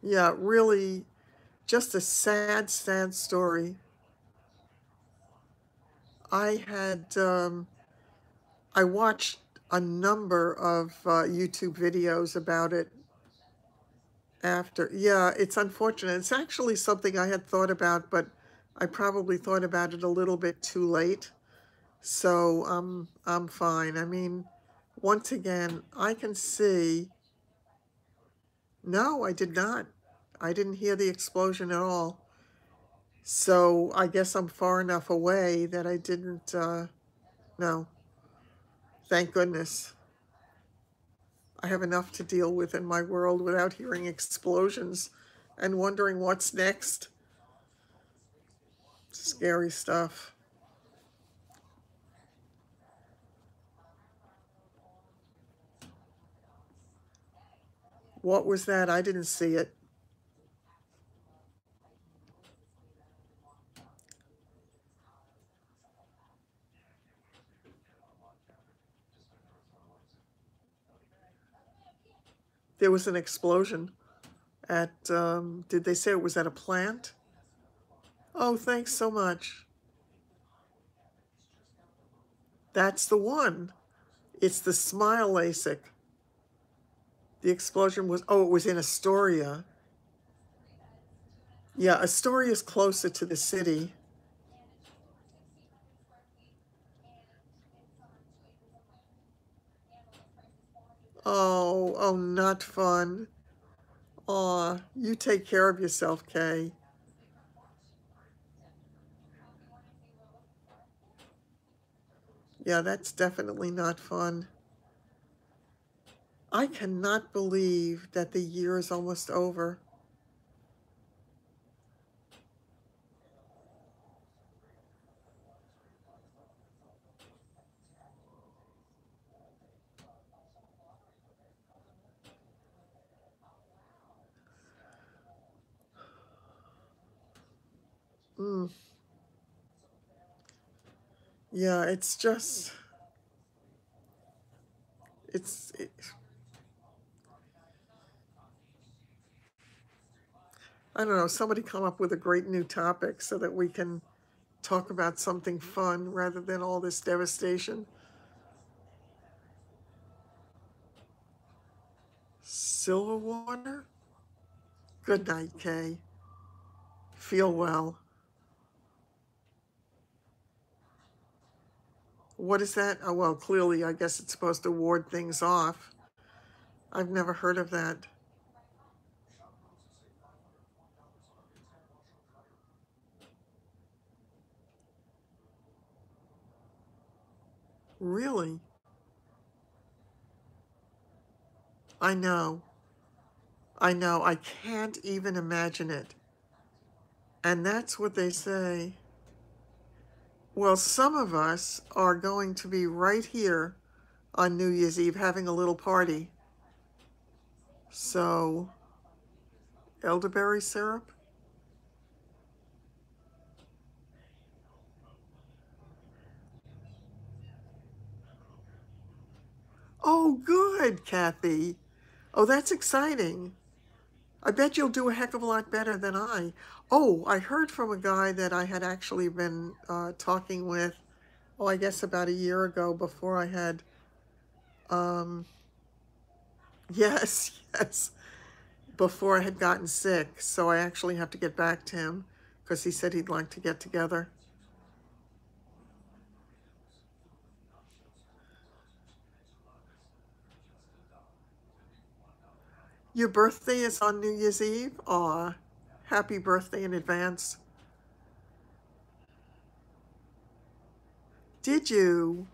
Yeah, really, just a sad, sad story. I had, I watched a number of YouTube videos about it after. Yeah, it's unfortunate. It's actually something I had thought about, but I probably thought about it a little bit too late. So I'm fine. I mean, once again, I can see. No, I did not. I didn't hear the explosion at all. So I guess I'm far enough away that I didn't. No, thank goodness. I have enough to deal with in my world without hearing explosions and wondering what's next. Scary stuff. What was that? I didn't see it. There was an explosion at, did they say it was at a plant? Oh, thanks so much. That's the one. It's the Smile LASIK. The explosion was, oh, it was in Astoria. Yeah, Astoria is closer to the city. Oh, oh, not fun. Aw, you take care of yourself, Kay. Yeah, that's definitely not fun. I cannot believe that the year is almost over. Mm. Yeah, it's just, it, I don't know, somebody come up with a great new topic so that we can talk about something fun rather than all this devastation. Silver water? Good night, Kay. Feel well. What is that? Oh, well, clearly, I guess it's supposed to ward things off. I've never heard of that. Really? I know. I know. I can't even imagine it. And that's what they say. Well, some of us are going to be right here on New Year's Eve having a little party. So, elderberry syrup? Oh, good, Kathy. Oh, that's exciting. I bet you'll do a heck of a lot better than I. Oh, I heard from a guy that I had actually been talking with, oh, I guess about a year ago before I had, um, yes, yes, before I had gotten sick. So I actually have to get back to him because he said he'd like to get together. Your birthday is on New Year's Eve? Aw, happy birthday in advance. Did you?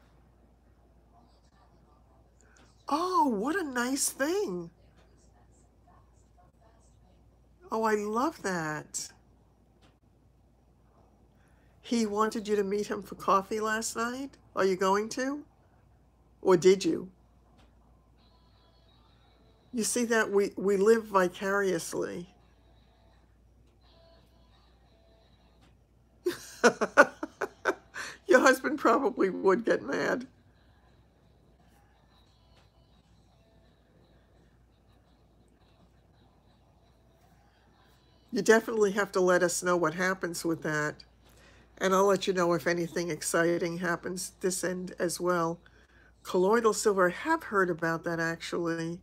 Oh, what a nice thing. Oh, I love that. He wanted you to meet him for coffee last night? Are you going to? Or did you? You see that we live vicariously. Your husband probably would get mad. You definitely have to let us know what happens with that. And I'll let you know if anything exciting happens this end as well. Colloidal silver, I have heard about that actually.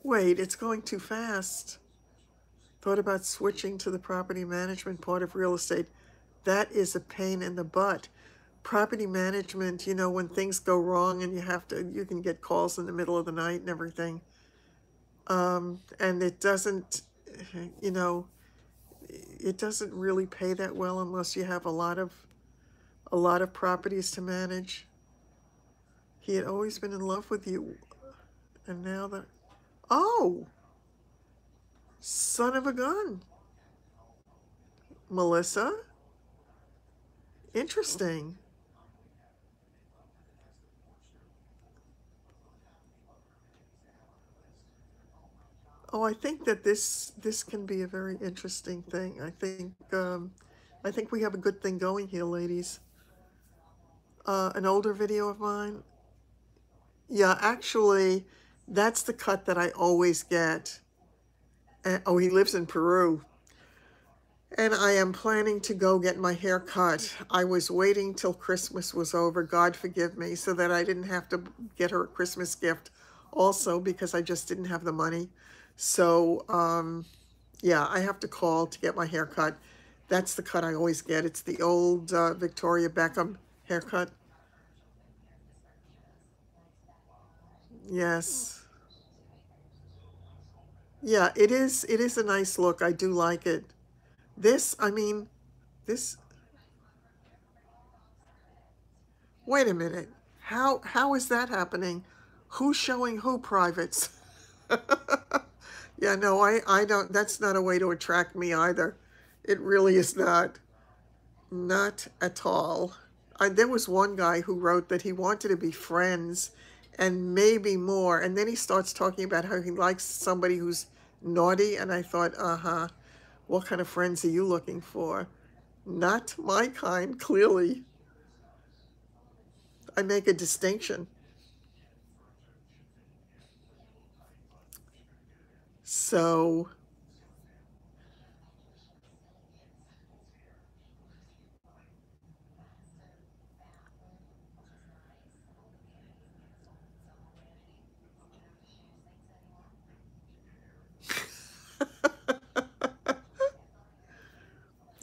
Wait, it's going too fast. Thought about switching to the property management part of real estate. That is a pain in the butt. Property management, you know, when things go wrong and you can get calls in the middle of the night and everything. And it doesn't, you know, it doesn't really pay that well unless you have a lot of properties to manage. He had always been in love with you, and now that, oh, son of a gun. Melissa? Interesting. Oh, I think that this can be a very interesting thing. I think we have a good thing going here, ladies. An older video of mine. Yeah, actually, that's the cut that I always get. Oh, he lives in Peru. And I am planning to go get my hair cut. I was waiting till Christmas was over, God forgive me, so that I didn't have to get her a Christmas gift. Also, because I just didn't have the money. So, yeah, I have to call to get my hair cut. That's the cut I always get. It's the old Victoria Beckham haircut. Yes. Yeah, it is. It is a nice look. I do like it. I mean, this, wait a minute. How is that happening? Who's showing who privates? Yeah, no, I don't, that's not a way to attract me either. It really is not. Not at all. There was one guy who wrote that he wanted to be friends and maybe more. And then he starts talking about how he likes somebody who's naughty. And I thought, uh-huh. What kind of friends are you looking for? Not my kind, clearly. I make a distinction. So,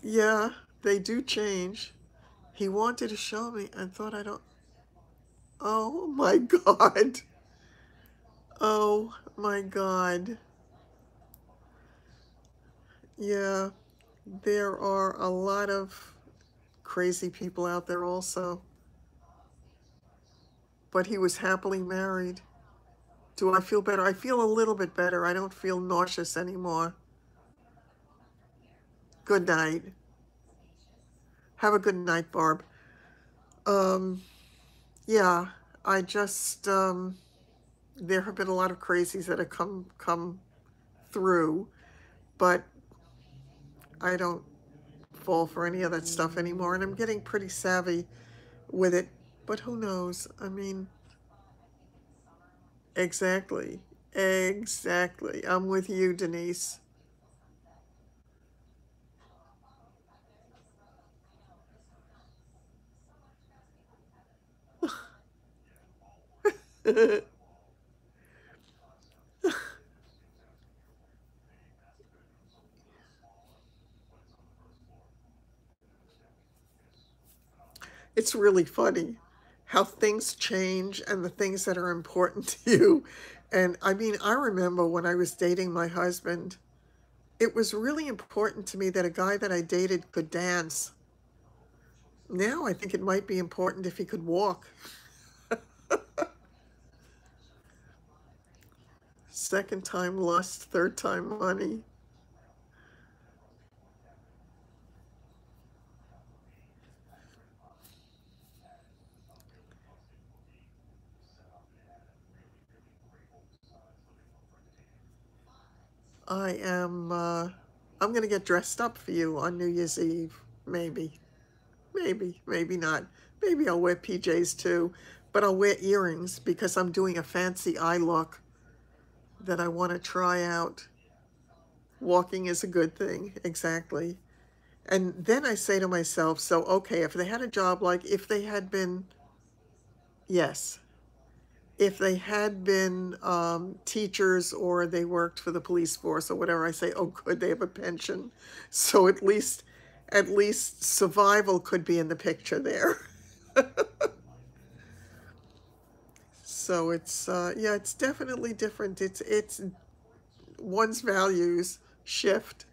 yeah, they do change. He wanted to show me and thought I don't. Oh my God. Oh my God. Yeah, there are a lot of crazy people out there also. But he was happily married. Do I feel better? I feel a little bit better. I don't feel nauseous anymore. Good night. Have a good night, Barb. Um, yeah, I just there have been a lot of crazies that have come through, but I don't fall for any of that stuff anymore, and I'm getting pretty savvy with it. But who knows? I mean, exactly, exactly. I'm with you, Denise. It's really funny how things change and the things that are important to you. And I mean, I remember when I was dating my husband, it was really important to me that a guy that I dated could dance. Now I think it might be important if he could walk. Second time lust, third time money. I am, I'm going to get dressed up for you on New Year's Eve. Maybe, maybe not. Maybe I'll wear PJs too, but I'll wear earrings because I'm doing a fancy eye look that I want to try out. Walking is a good thing, exactly. And then I say to myself, so, okay, if they had a job like, if they had been, yes, if they had been teachers or they worked for the police force or whatever, I say, oh, good, they have a pension. So at least survival could be in the picture there. So it's, yeah, it's definitely different. It's one's values shift.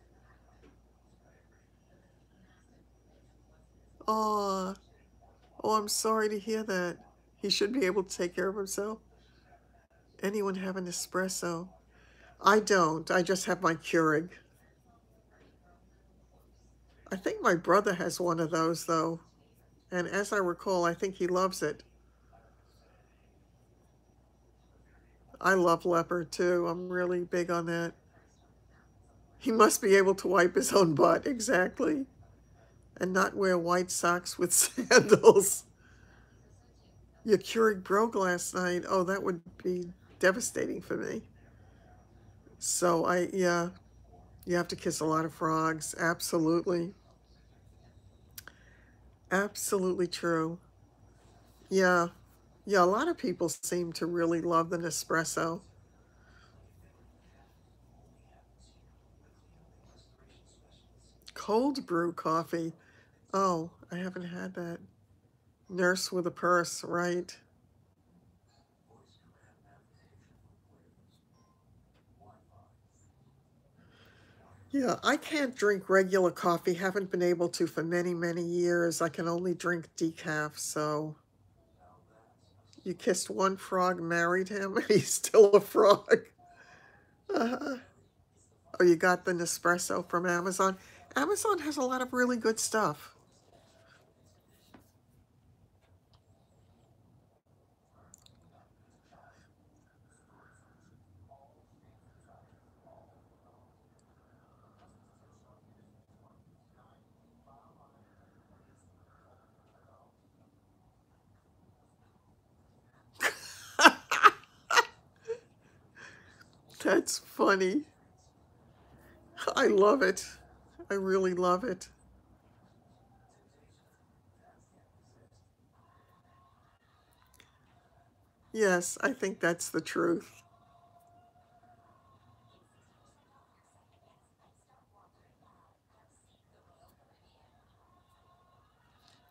Oh, oh, I'm sorry to hear that. He should be able to take care of himself. Anyone have an espresso? I don't. I just have my Keurig. I think my brother has one of those, though. And as I recall, I think he loves it. I love leopard, too. I'm really big on that. He must be able to wipe his own butt, exactly. And not wear white socks with sandals. Your Keurig broke last night. Oh, that would be devastating for me. So yeah, you have to kiss a lot of frogs. Absolutely. Absolutely true. Yeah. Yeah, a lot of people seem to really love the Nespresso. Cold brew coffee. Oh, I haven't had that. Nurse with a purse, right? Yeah, I can't drink regular coffee. Haven't been able to for many, many years. I can only drink decaf. So you kissed one frog, married him, and he's still a frog. Uh, oh, you got the Nespresso from Amazon. Amazon has a lot of really good stuff. That's funny. I love it. I really love it. Yes, I think that's the truth.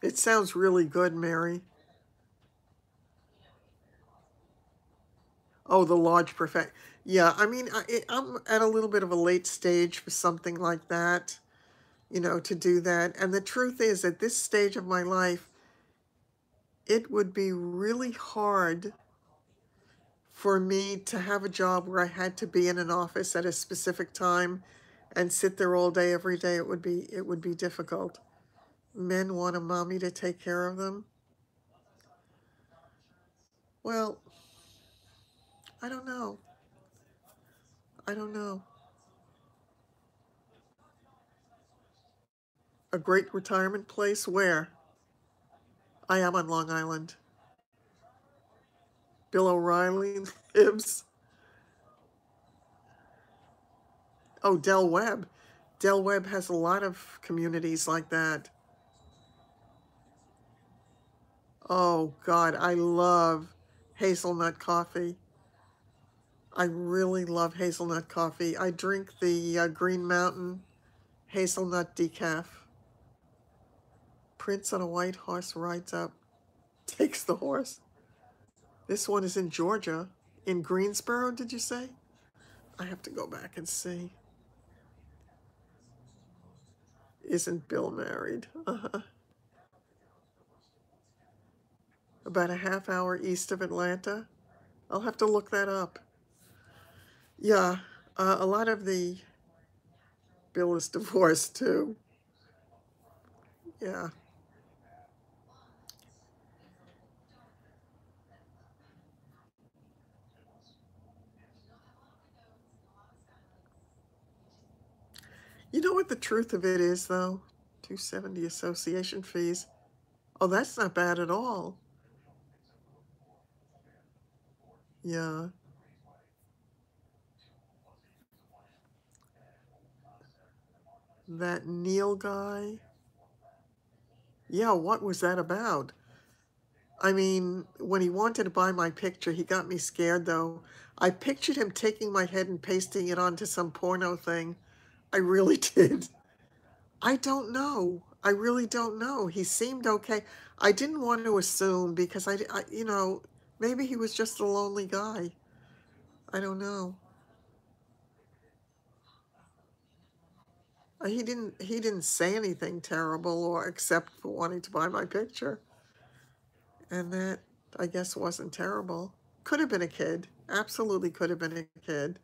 It sounds really good, Mary. Oh, the large perfect. Yeah, I mean, I'm at a little bit of a late stage for something like that, to do that. And the truth is, at this stage of my life, it would be really hard for me to have a job where I had to be in an office at a specific time and sit there all day every day. It would be difficult. Men want a mommy to take care of them. Well, I don't know. I don't know. A great retirement place where? I am on Long Island. Bill O'Reilly lives. Oh, Del Webb. Del Webb has a lot of communities like that. Oh, God, I love hazelnut coffee. I really love hazelnut coffee. I drink the Green Mountain hazelnut decaf. Prince on a white horse rides up, takes the horse. This one is in Georgia. In Greensboro, did you say? I have to go back and see. Isn't Bill married? About a half hour east of Atlanta. I'll have to look that up. Yeah, a lot of the Bill is divorced too. Yeah. You know what the truth of it is, though? 270 association fees. Oh, that's not bad at all. Yeah. That Neil guy. Yeah, what was that about? I mean, when he wanted to buy my picture, he got me scared, though. I pictured him taking my head and pasting it onto some porno thing. I really did. I don't know. I really don't know. He seemed okay. I didn't want to assume because maybe he was just a lonely guy. I don't know. He didn't say anything terrible or except for wanting to buy my picture. And that, I guess, wasn't terrible. Could have been a kid. Absolutely could have been a kid.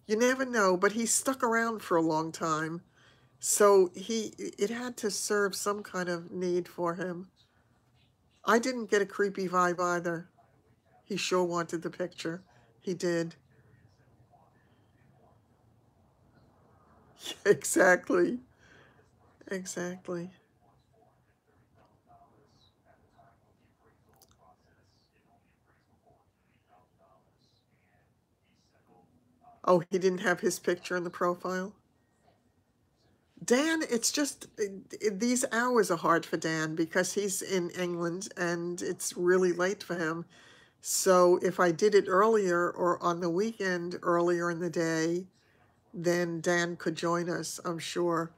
You never know, but he stuck around for a long time. So it had to serve some kind of need for him. I didn't get a creepy vibe either. He sure wanted the picture. He did. Exactly. Exactly. Oh, he didn't have his picture in the profile? Dan, it's just these hours are hard for Dan because he's in England and it's really late for him. So if I did it earlier or on the weekend earlier in the day, then Dan could join us, I'm sure.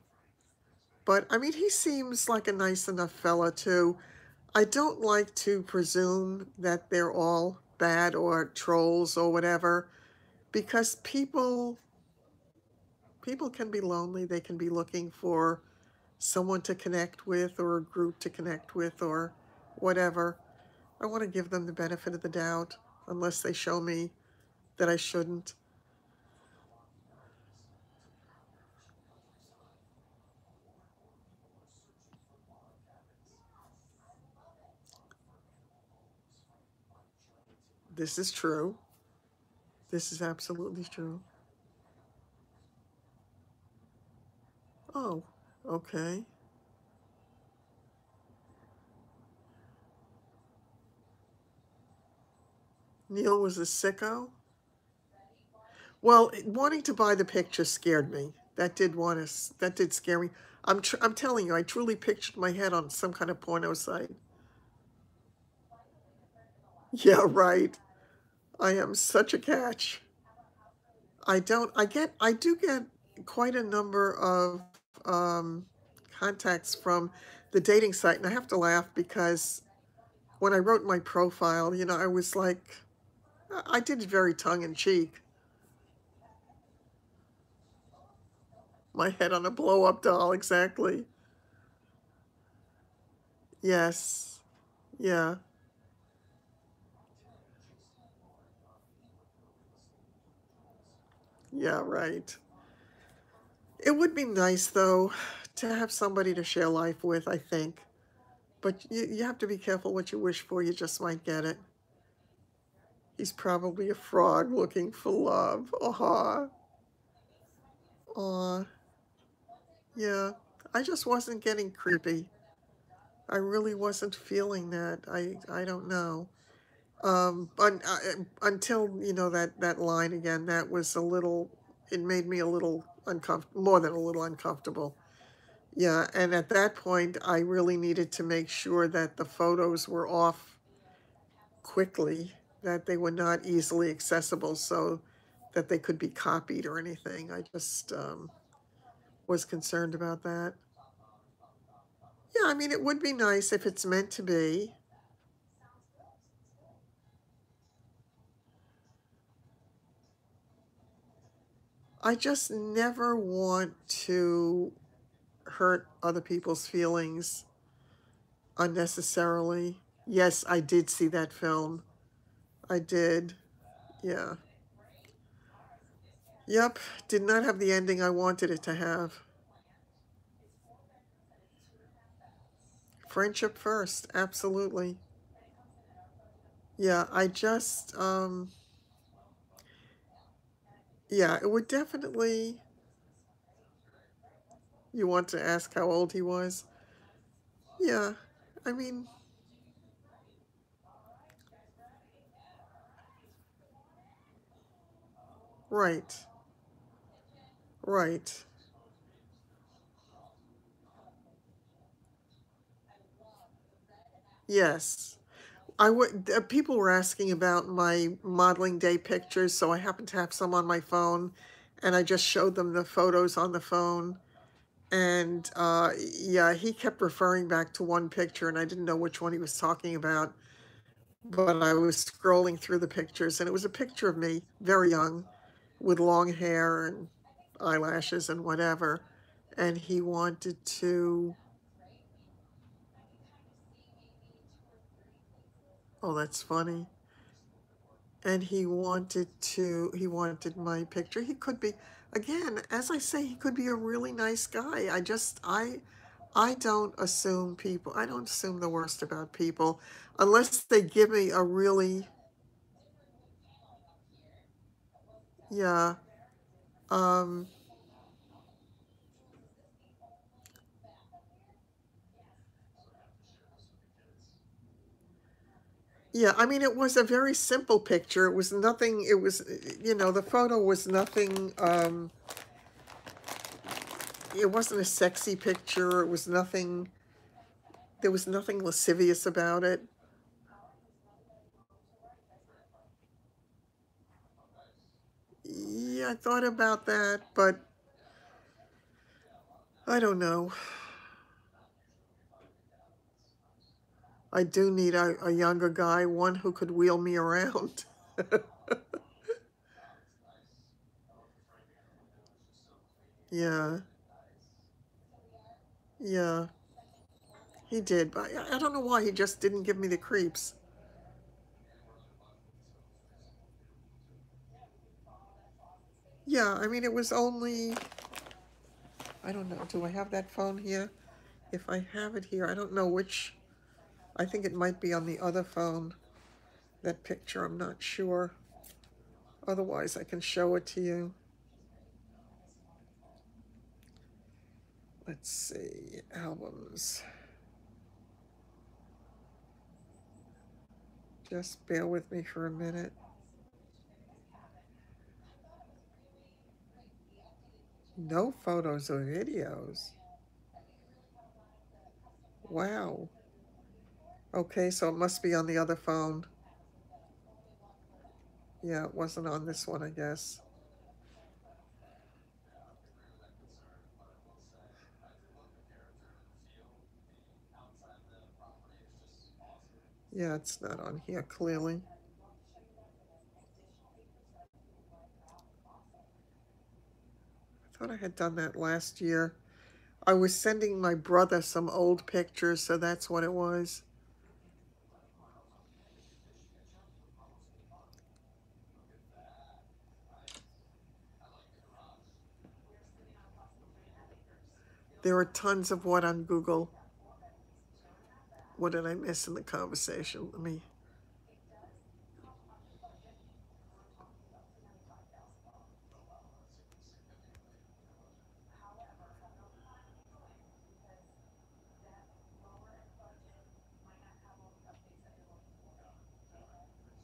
But I mean, he seems like a nice enough fella too. I don't like to presume that they're all bad or trolls or whatever because people can be lonely. They can be looking for someone to connect with or a group to connect with or whatever. I want to give them the benefit of the doubt unless they show me that I shouldn't. This is true. This is absolutely true. Oh, okay. Neil was a sicko? Well, wanting to buy the picture scared me. That did scare me. I'm telling you, I truly pictured my head on some kind of porno site. Yeah, right. I am such a catch. I do get quite a number of um, contacts from the dating site, and I have to laugh because when I wrote my profile, you know, I was like, I did it very tongue in cheek. My head on a blow up doll, exactly. Yes. Yeah. Yeah, right. It would be nice, though, to have somebody to share life with, I think. But you have to be careful what you wish for. You just might get it. He's probably a frog looking for love. Aw. Aw. Yeah. I just wasn't getting creepy. I really wasn't feeling that. I don't know. Until, you know, that line again, that was a little, it made me a little uncomfortable, more than a little uncomfortable. Yeah, and at that point, I really needed to make sure that the photos were off quickly, that they were not easily accessible so that they could be copied or anything. I just was concerned about that. Yeah, I mean, it would be nice if it's meant to be. I just never want to hurt other people's feelings unnecessarily. Yes, I did see that film. I did. Yeah. Yep. Did not have the ending I wanted it to have. Friendship first. Absolutely. Yeah, yeah, it would definitely, you want to ask how old he was? Yeah. I mean, right. Right. Yes. People were asking about my modeling day pictures, so I happened to have some on my phone, and I just showed them the photos on the phone. And yeah, he kept referring back to one picture, and I didn't know which one he was talking about. But I was scrolling through the pictures, and it was a picture of me, very young, with long hair and eyelashes and whatever. And he wanted to, oh, that's funny. And he wanted my picture. He could be, again, as I say, he could be a really nice guy. I don't assume people, I don't assume the worst about people unless they give me a really, yeah, um, yeah, I mean, it was a very simple picture. It was nothing, it was, you know, the photo was nothing, it wasn't a sexy picture. It was nothing, there was nothing lascivious about it. Yeah, I thought about that, but I don't know. I do need a younger guy, one who could wheel me around. Yeah, yeah, he did, but I don't know why he just didn't give me the creeps. Yeah, I mean, it was only, I don't know, do I have that phone here? If I have it here, I don't know which, I think it might be on the other phone, that picture, I'm not sure. Otherwise, I can show it to you. Let's see, albums. Just bear with me for a minute. No photos or videos. Wow. Okay, so it must be on the other phone. Yeah, it wasn't on this one, I guess. Yeah, it's not on here, clearly. I thought I had done that last year. I was sending my brother some old pictures, so that's what it was. There are tons of what on Google. What did I miss in the conversation? Let me.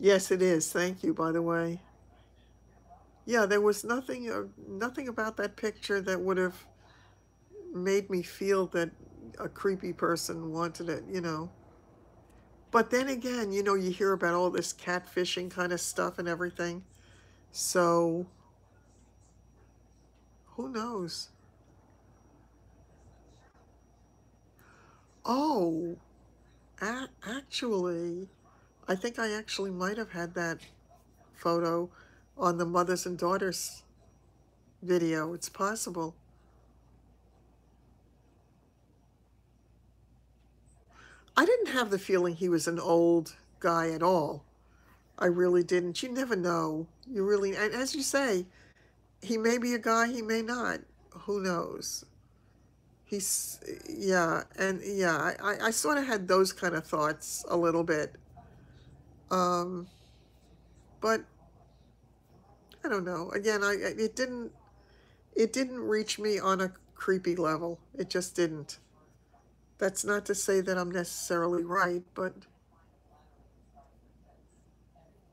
Yes, it is. Thank you, by the way. Yeah, there was nothing about that picture that would have made me feel that a creepy person wanted it. But then again, you hear about all this catfishing kind of stuff and everything. So, who knows? Oh, actually, I think I actually might have had that photo on the mothers and daughters video. It's possible. I didn't have the feeling he was an old guy at all. I really didn't. You never know. You really, and as you say, he may be a guy, he may not. Who knows? He's, yeah, and yeah, I sort of had those kind of thoughts a little bit. Um, but I don't know. Again, it didn't reach me on a creepy level. It just didn't. That's not to say that I'm necessarily right, but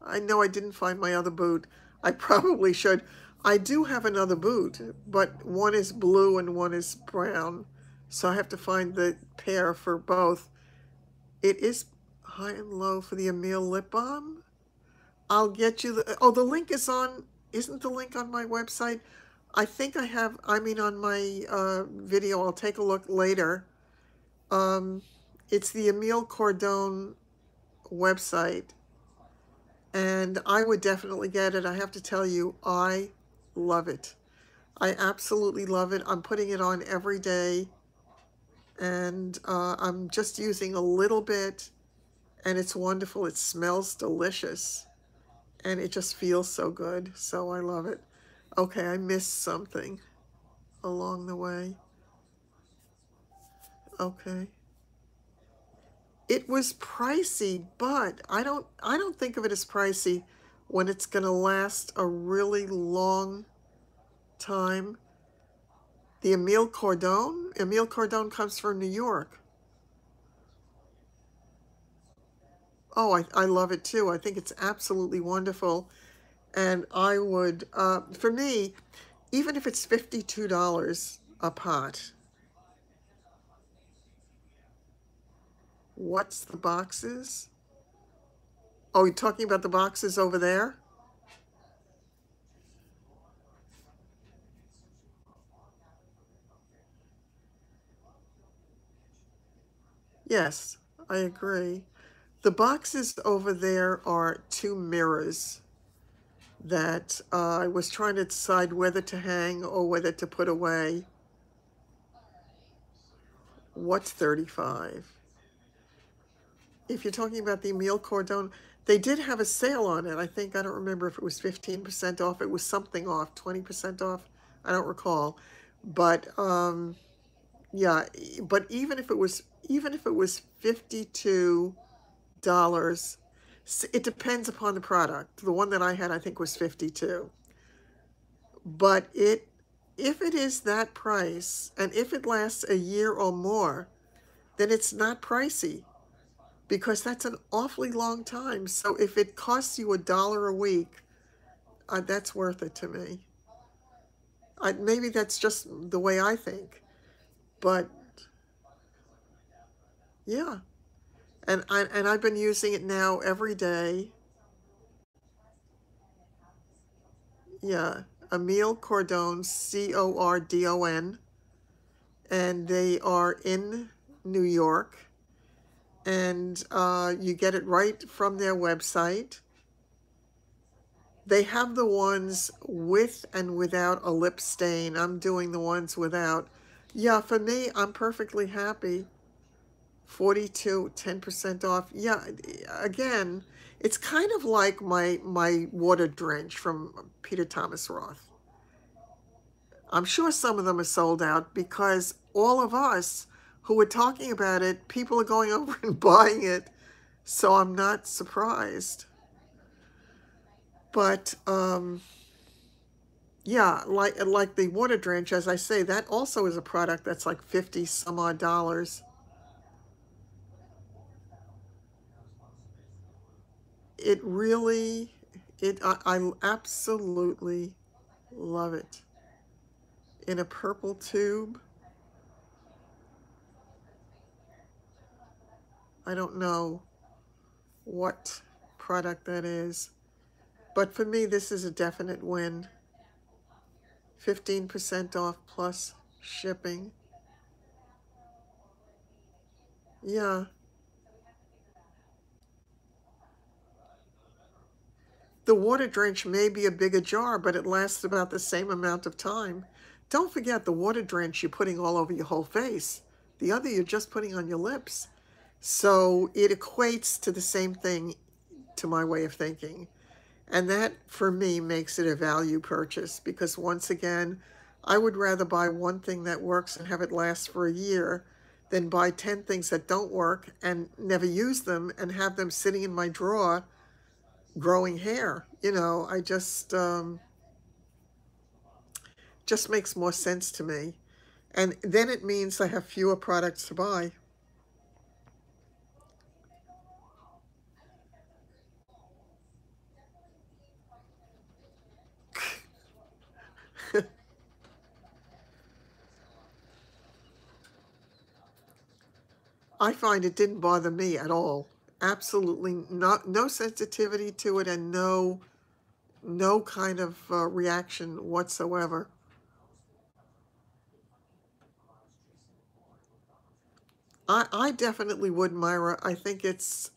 I know I didn't find my other boot. I probably should. I do have another boot, but one is blue and one is brown. So I have to find the pair for both. It is high and low for the Emile lip balm. I'll get you the link is on, isn't the link on my website? I think on my video. I'll take a look later. Um, it's the Emile Cordone website, and I would definitely get it. I have to tell you, I love it. I absolutely love it. I'm putting it on every day, and I'm just using a little bit, and it's wonderful. It smells delicious, and it just feels so good. So I love it. Okay, I missed something along the way. Okay. It was pricey, but I don't think of it as pricey when it's going to last a really long time. The Emile Cordone comes from New York. Oh, I love it too. I think it's absolutely wonderful. And I would, for me, even if it's $52 a pot, what's the boxes? Oh, you're talking about the boxes over there? Yes, I agree. The boxes over there are two mirrors that I was trying to decide whether to hang or whether to put away. What's 35? If you're talking about the Emile Cordone, they did have a sale on it. I don't remember if it was 15% off. It was something off, 20% off. I don't recall. But yeah, but even if it was $52, it depends upon the product. The one that I had, I think, was 52. But if it is that price, and if it lasts a year or more, then it's not pricey, because that's an awfully long time. So if it costs you $1 a week, that's worth it to me. Maybe that's just the way I think, but yeah. And I've been using it now every day. Yeah, Emile Cordon, Cordon, and they are in New York, and you get it right from their website. They have the ones with and without a lip stain. I'm doing the ones without. Yeah, for me, I'm perfectly happy. 42, 10% off. Yeah, again, it's kind of like my water drench from Peter Thomas Roth. I'm sure some of them are sold out because all of us who were talking about it, people are going over and buying it. So I'm not surprised. But yeah, like the water drench, as I say, that also is a product that's like 50 some odd dollars. It really, I absolutely love it. In a purple tube. I don't know what product that is, but for me, this is a definite win. 15% off plus shipping. Yeah. The water drench may be a bigger jar, but it lasts about the same amount of time. Don't forget the water drench you're putting all over your whole face. The other you're just putting on your lips. So it equates to the same thing to my way of thinking. And that, for me, makes it a value purchase because, once again, I would rather buy one thing that works and have it last for a year than buy 10 things that don't work and never use them and have them sitting in my drawer growing hair. I just makes more sense to me. And then it means I have fewer products to buy. I find it didn't bother me at all. Absolutely not, no sensitivity to it, and no kind of reaction whatsoever. I definitely would, Myra. I think it's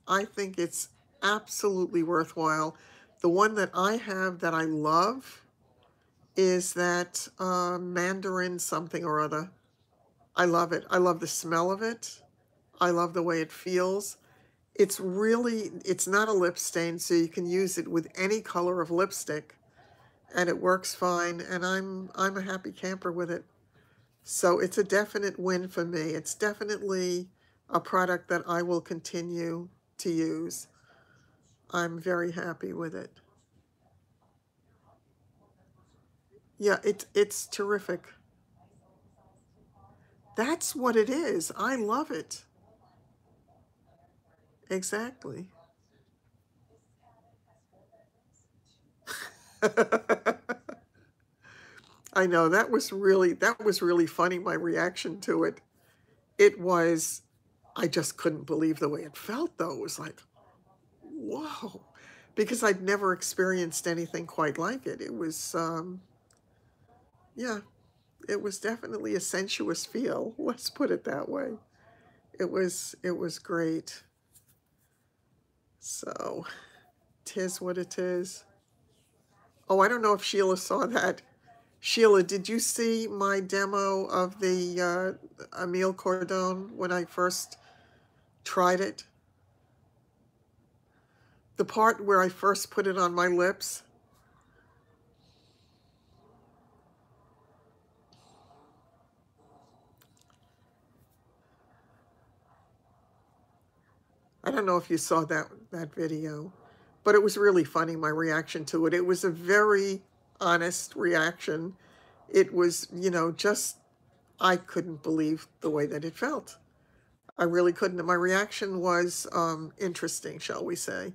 absolutely worthwhile. The one that I have that I love is that Mandarin something or other. I love it. I love the smell of it. I love the way it feels. It's not a lip stain, so you can use it with any color of lipstick, and it works fine. And I'm a happy camper with it. So it's a definite win for me. It's definitely a product that I will continue to use. I'm very happy with it. Yeah, it's terrific. That's what it is. I love it. Exactly. I know that was really funny, my reaction to it. It was I just couldn't believe the way it felt though. It was like, whoa. Because I'd never experienced anything quite like it. It was yeah, it was definitely a sensuous feel. Let's put it that way. It was great. So, tis what it is. Oh, I don't know if Sheila saw that. Sheila, did you see my demo of the Emile Cordon when I first tried it? The part where I first put it on my lips? I don't know if you saw that video, but it was really funny, my reaction to it. It was a very honest reaction. It was, just I couldn't believe the way that it felt. I really couldn't. My reaction was interesting, shall we say.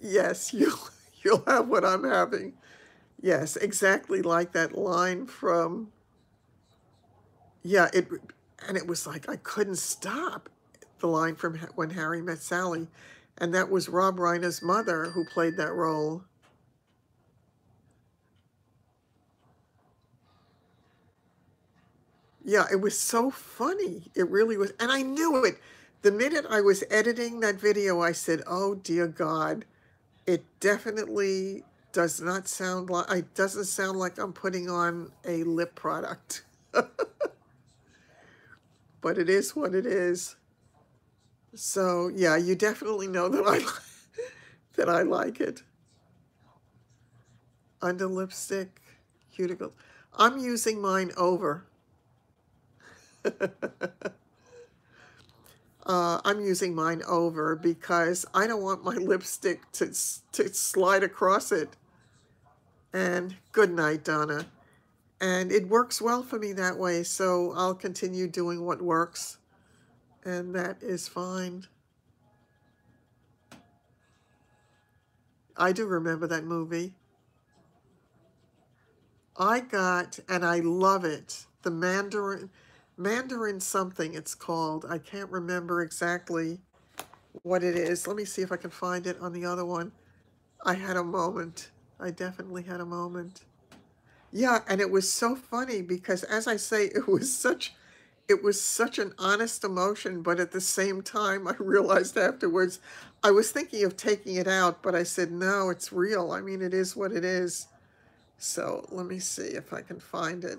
Yes, you'll have what I'm having. Yes, exactly like that line from, yeah, and it was like I couldn't stop the line from When Harry Met Sally, and that was Rob Reiner's mother who played that role. Yeah, it was so funny. It really was. And I knew it. The minute I was editing that video, I said, "Oh dear God, it definitely does not sound like it doesn't sound like I'm putting on a lip product." But it is what it is. So, yeah, you definitely know that I that I like it. Under lipstick, cuticles. I'm using mine over. I'm using mine over because I don't want my lipstick to slide across it. And good night, Donna. And it works well for me that way, so I'll continue doing what works, and that is fine. I do remember that movie. I got, and I love it, the Mandarin something it's called. I can't remember exactly what it is. Let me see if I can find it on the other one. I had a moment. I definitely had a moment. Yeah, and it was so funny because, as I say, it was such an honest emotion, but at the same time I realized afterwards I was thinking of taking it out, but I said no, it's real. I mean, it is what it is. So let me see if I can find it.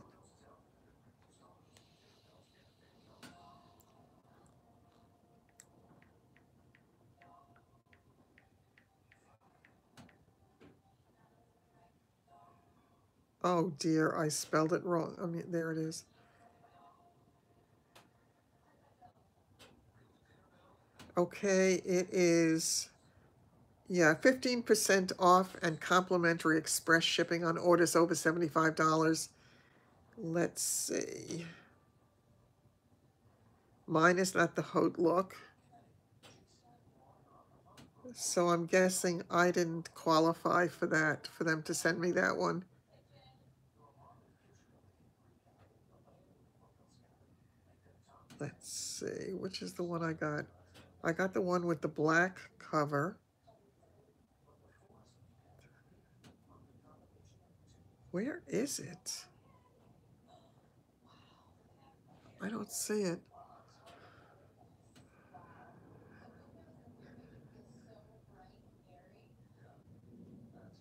Oh dear, I spelled it wrong. I mean, there it is. Okay, it is, yeah, 15% off and complimentary express shipping on orders over $75. Let's see. Mine is not the haute look, so I'm guessing I didn't qualify for that, for them to send me that one. Let's see, which is the one I got? I got the one with the black cover. Where is it? I don't see it.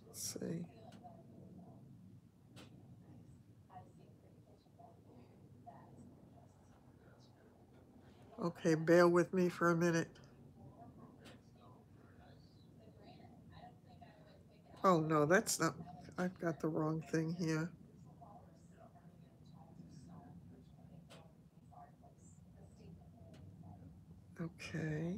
Let's see. Okay, bear with me for a minute. Oh no, that's not, I've got the wrong thing here. Okay.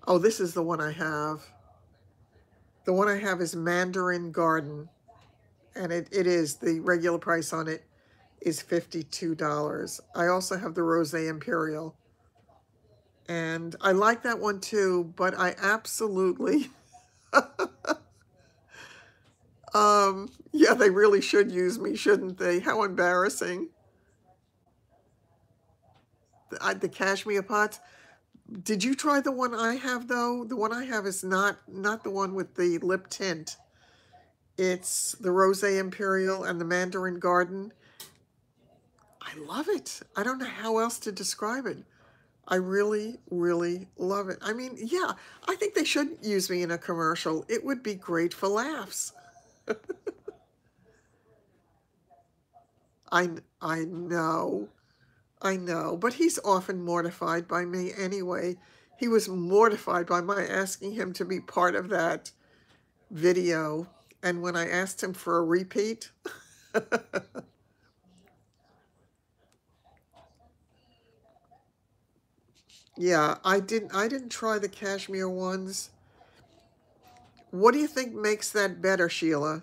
Oh, this is the one I have. The one I have is Mandarin Garden, and it is, the regular price on it is $52. I also have the Rosé Imperial, and I like that one too, but I absolutely, yeah, they really should use me, shouldn't they? How embarrassing. The cashmere pots. Did you try the one I have though? The one I have is not the one with the lip tint. It's the Rosé Imperial and the Mandarin Garden. I love it. I don't know how else to describe it. I really, really love it. I mean, yeah, I think they should use me in a commercial. It would be great for laughs. I know. I know, but he's often mortified by me anyway. He was mortified by my asking him to be part of that video. And when I asked him for a repeat, yeah, I didn't try the cashmere ones. What do you think makes that better, Sheila?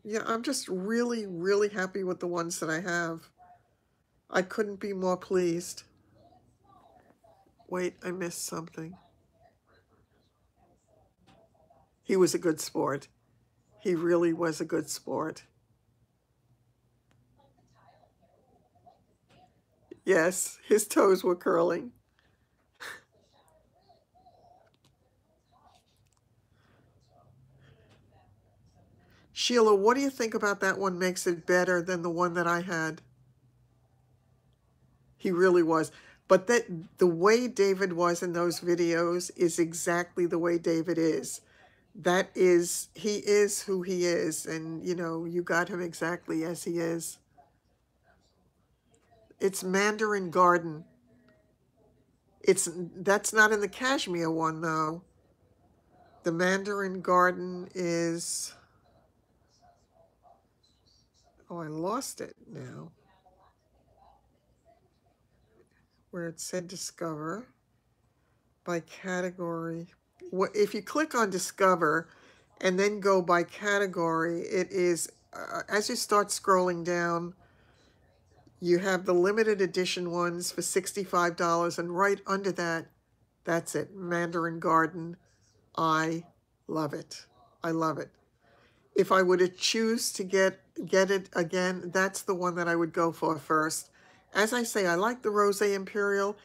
Yeah, I'm just really, really happy with the ones that I have. I couldn't be more pleased. Wait, I missed something. He was a good sport. He really was a good sport. Yes, his toes were curling. Sheila, what do you think about that one makes it better than the one that I had? He really was. But that the way David was in those videos is exactly the way David is. That is, he is who he is, and you know, you got him exactly as he is. It's Mandarin Garden. That's not in the Cashmere one though. The Mandarin Garden is, oh, I lost it now. Where it said Discover by category. What if you click on Discover and then go by category, it is as you start scrolling down, you have the limited edition ones for $65, and right under that, that's it, Mandarin Garden. I love it. I love it. If I were to choose to get it again, that's the one that I would go for first. As I say, I like the Rosé Imperial.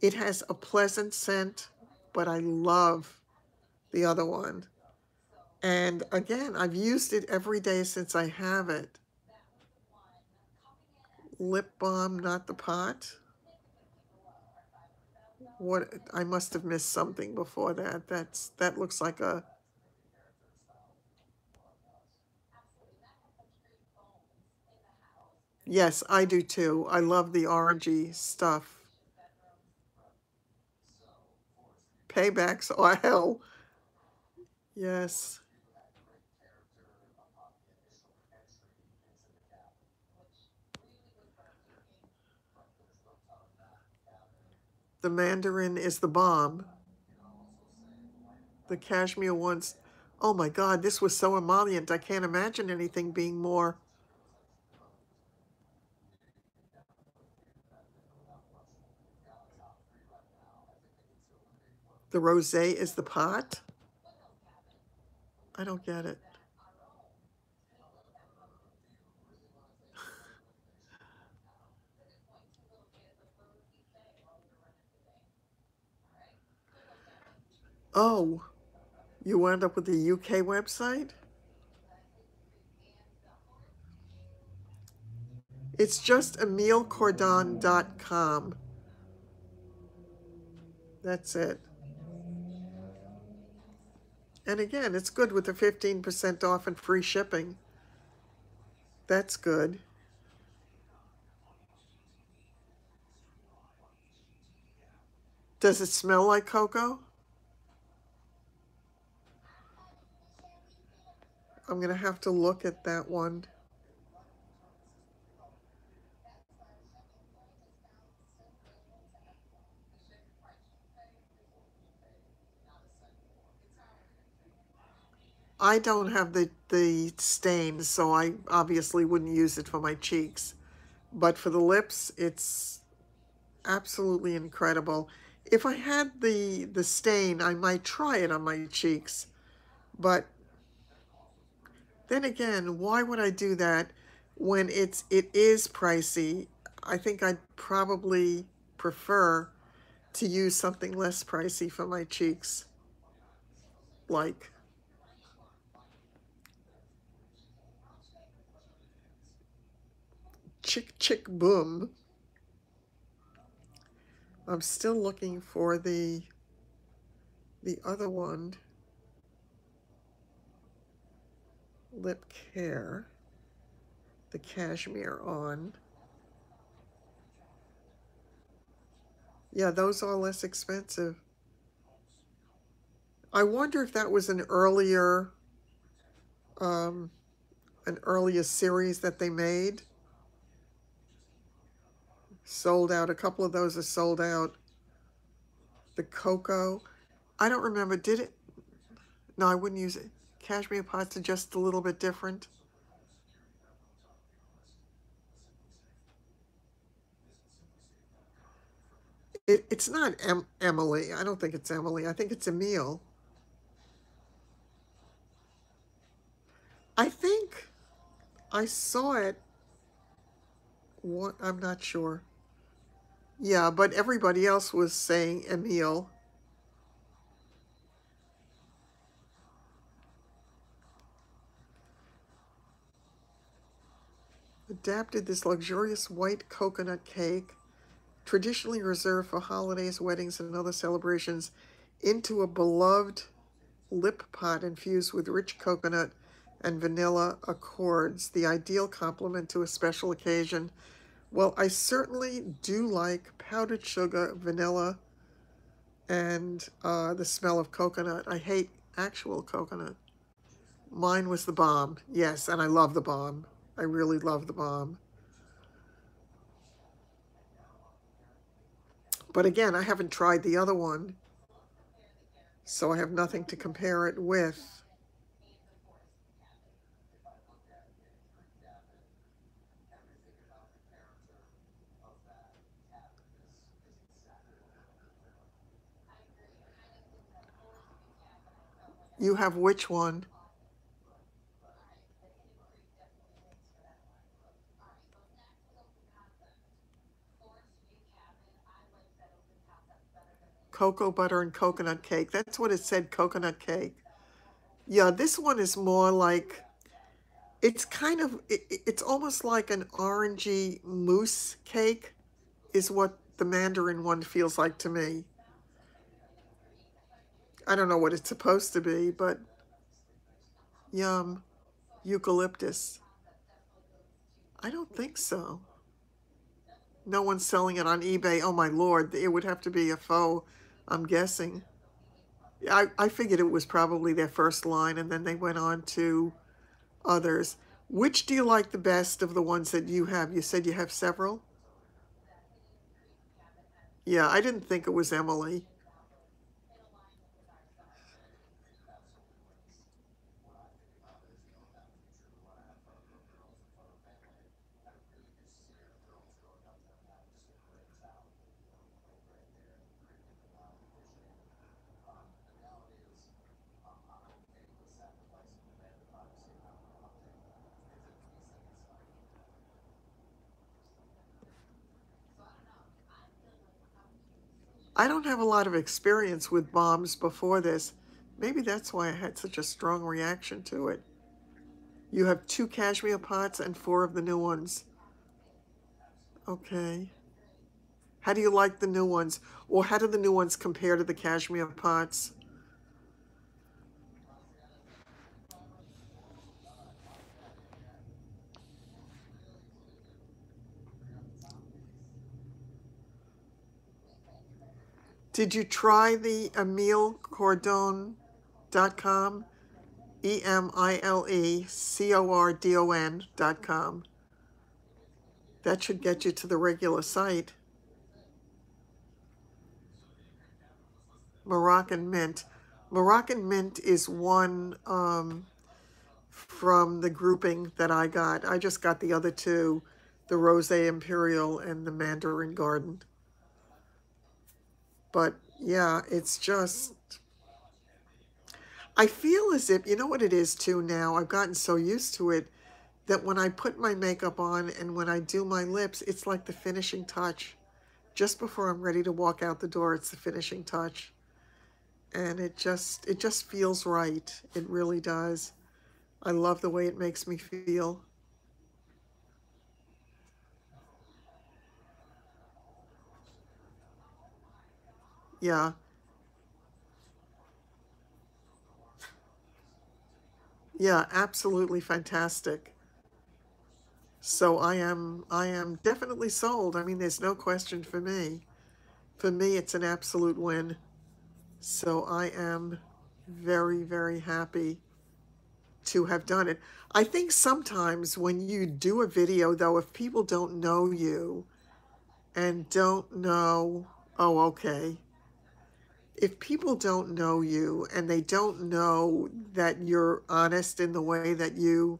It has a pleasant scent, but I love the other one. And again, I've used it every day since I have it. Lip balm, not the pot. What, I must have missed something before that. That looks like a, yes, I do too. I love the orangey stuff. Paybacks oil. Yes. The Mandarin is the bomb. The Cashmere ones, oh my God, this was so emollient. I can't imagine anything being more. The Rosé is the pot? I don't get it. Oh, you wound up with the UK website? It's just emilcordon.com. That's it. And again, it's good with the 15% off and free shipping. That's good. Does it smell like cocoa? I'm going to have to look at that one. I don't have the stains, so I obviously wouldn't use it for my cheeks. But for the lips, it's absolutely incredible. If I had the stain, I might try it on my cheeks. But then again, why would I do that when it is pricey? I think I'd probably prefer to use something less pricey for my cheeks, like Chick Chick Boom. I'm still looking for the other one, Lip Care, the Cashmere on. Yeah, those are less expensive. I wonder if that was um, an earlier series that they made. Sold out. A couple of those are sold out. The cocoa. I don't remember. Did it? No, I wouldn't use it. Cashmere pots are just a little bit different. It's not Emily. I don't think it's Emily. I think it's Emil. I think I saw it. What? I'm not sure. Yeah, but everybody else was saying Emil. Adapted this luxurious white coconut cake, traditionally reserved for holidays, weddings, and other celebrations, into a beloved lip pot infused with rich coconut and vanilla accords, the ideal complement to a special occasion. Well, I certainly do like powdered sugar, vanilla, and the smell of coconut. I hate actual coconut. Mine was the bomb, yes, and I love the bomb. I really love the bomb. But again, I haven't tried the other one, so I have nothing to compare it with. You have which one? Cocoa butter and coconut cake. That's what it said, coconut cake. Yeah, this one is more like, it's kind of, it's almost like an orangey mousse cake, is what the mandarin one feels like to me. I don't know what it's supposed to be, but yum. Eucalyptus. I don't think so. No one's selling it on eBay. Oh my lord, it would have to be a faux, I'm guessing. I figured it was probably their first line and then they went on to others. Which do you like the best of the ones that you have? You said you have several? Yeah, I didn't think it was Emily. I don't have a lot of experience with bombs before this. Maybe that's why I had such a strong reaction to it. You have 2 cashmere pots and 4 of the new ones. Okay. How do you like the new ones? Or how do the new ones compare to the cashmere pots? Did you try the emilcordon.com? EMILECORDON.com. That should get you to the regular site. Moroccan mint. Moroccan mint is one from the grouping that I got. I just got the other two, the Rose Imperial and the Mandarin Garden. But yeah, it's just, I feel as if, you know what it is too now? I've gotten so used to it that when I put my makeup on and when I do my lips, it's like the finishing touch. Just before I'm ready to walk out the door, it's the finishing touch. And it just feels right. It really does. I love the way it makes me feel. Yeah. Yeah, absolutely fantastic. So I am definitely sold. I mean, there's no question for me. For me, it's an absolute win. So I am very, very happy to have done it. I think sometimes when you do a video, though, if people don't know you and don't know, oh, okay. If people don't know you and they don't know that you're honest in the way that you,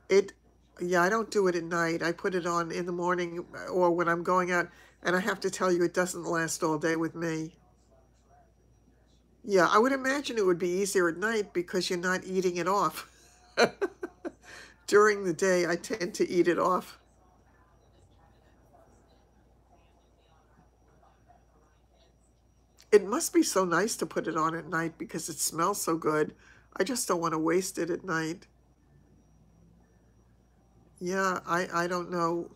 it, yeah, I don't do it at night. I put it on in the morning or when I'm going out And I have to tell you, it doesn't last all day with me. Yeah, I would imagine it would be easier at night because you're not eating it off. During the day, I tend to eat it off. It must be so nice to put it on at night because it smells so good. I just don't want to waste it at night. Yeah, I don't know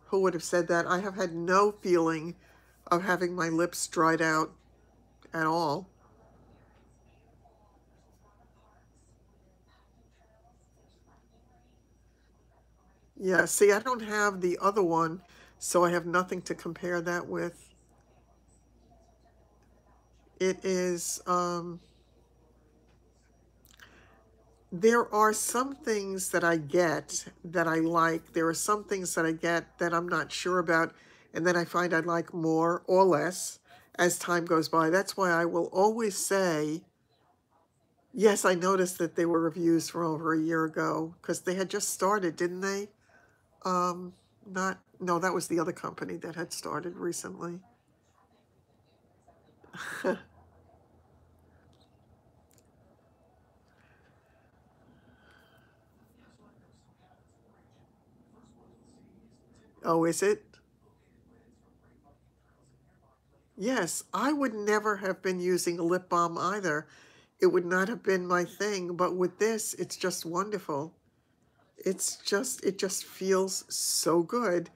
who would have said that. I have had no feeling of having my lips dried out at all. Yeah, see, I don't have the other one, so I have nothing to compare that with. It is, there are some things that I get that I like. There are some things that I get that I'm not sure about, and then I find I like more or less as time goes by. That's why I will always say, yes, I noticed that they were reviews from over a year ago because they had just started, didn't they? Um, not, no, that was the other company that had started recently. Oh, is it? Yes, I would never have been using a lip balm either. It would not have been my thing, but with this, it's just wonderful. It just feels so good.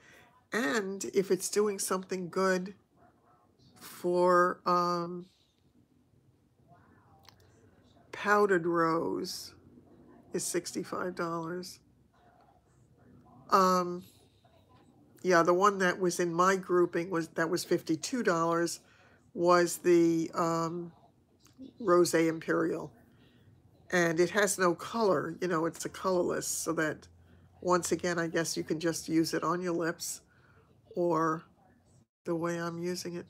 And if it's doing something good for powdered rose, is $65. Um, yeah, the one that was in my grouping was $52 was the Rose Imperial. And it has no color, you know, it's a colorless, so that once again, I guess you can just use it on your lips or the way I'm using it.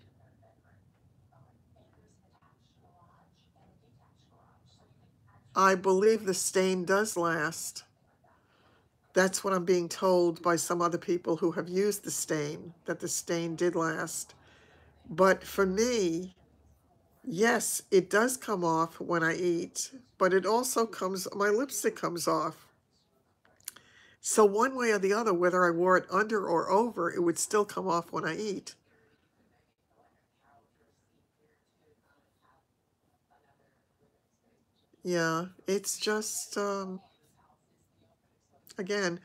I believe the stain does last. That's what I'm being told by some other people who have used the stain, that the stain did last. But for me, yes, it does come off when I eat, but it also comes, my lipstick comes off. So one way or the other, whether I wore it under or over, it would still come off when I eat. Yeah, it's just again,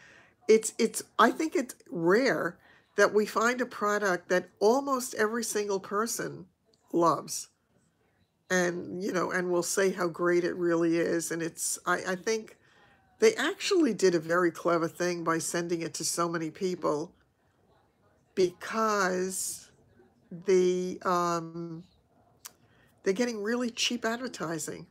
it's I think it's rare that we find a product that almost every single person loves and you know and will say how great it really is. And it's I think they actually did a very clever thing by sending it to so many people because the they're getting really cheap advertising.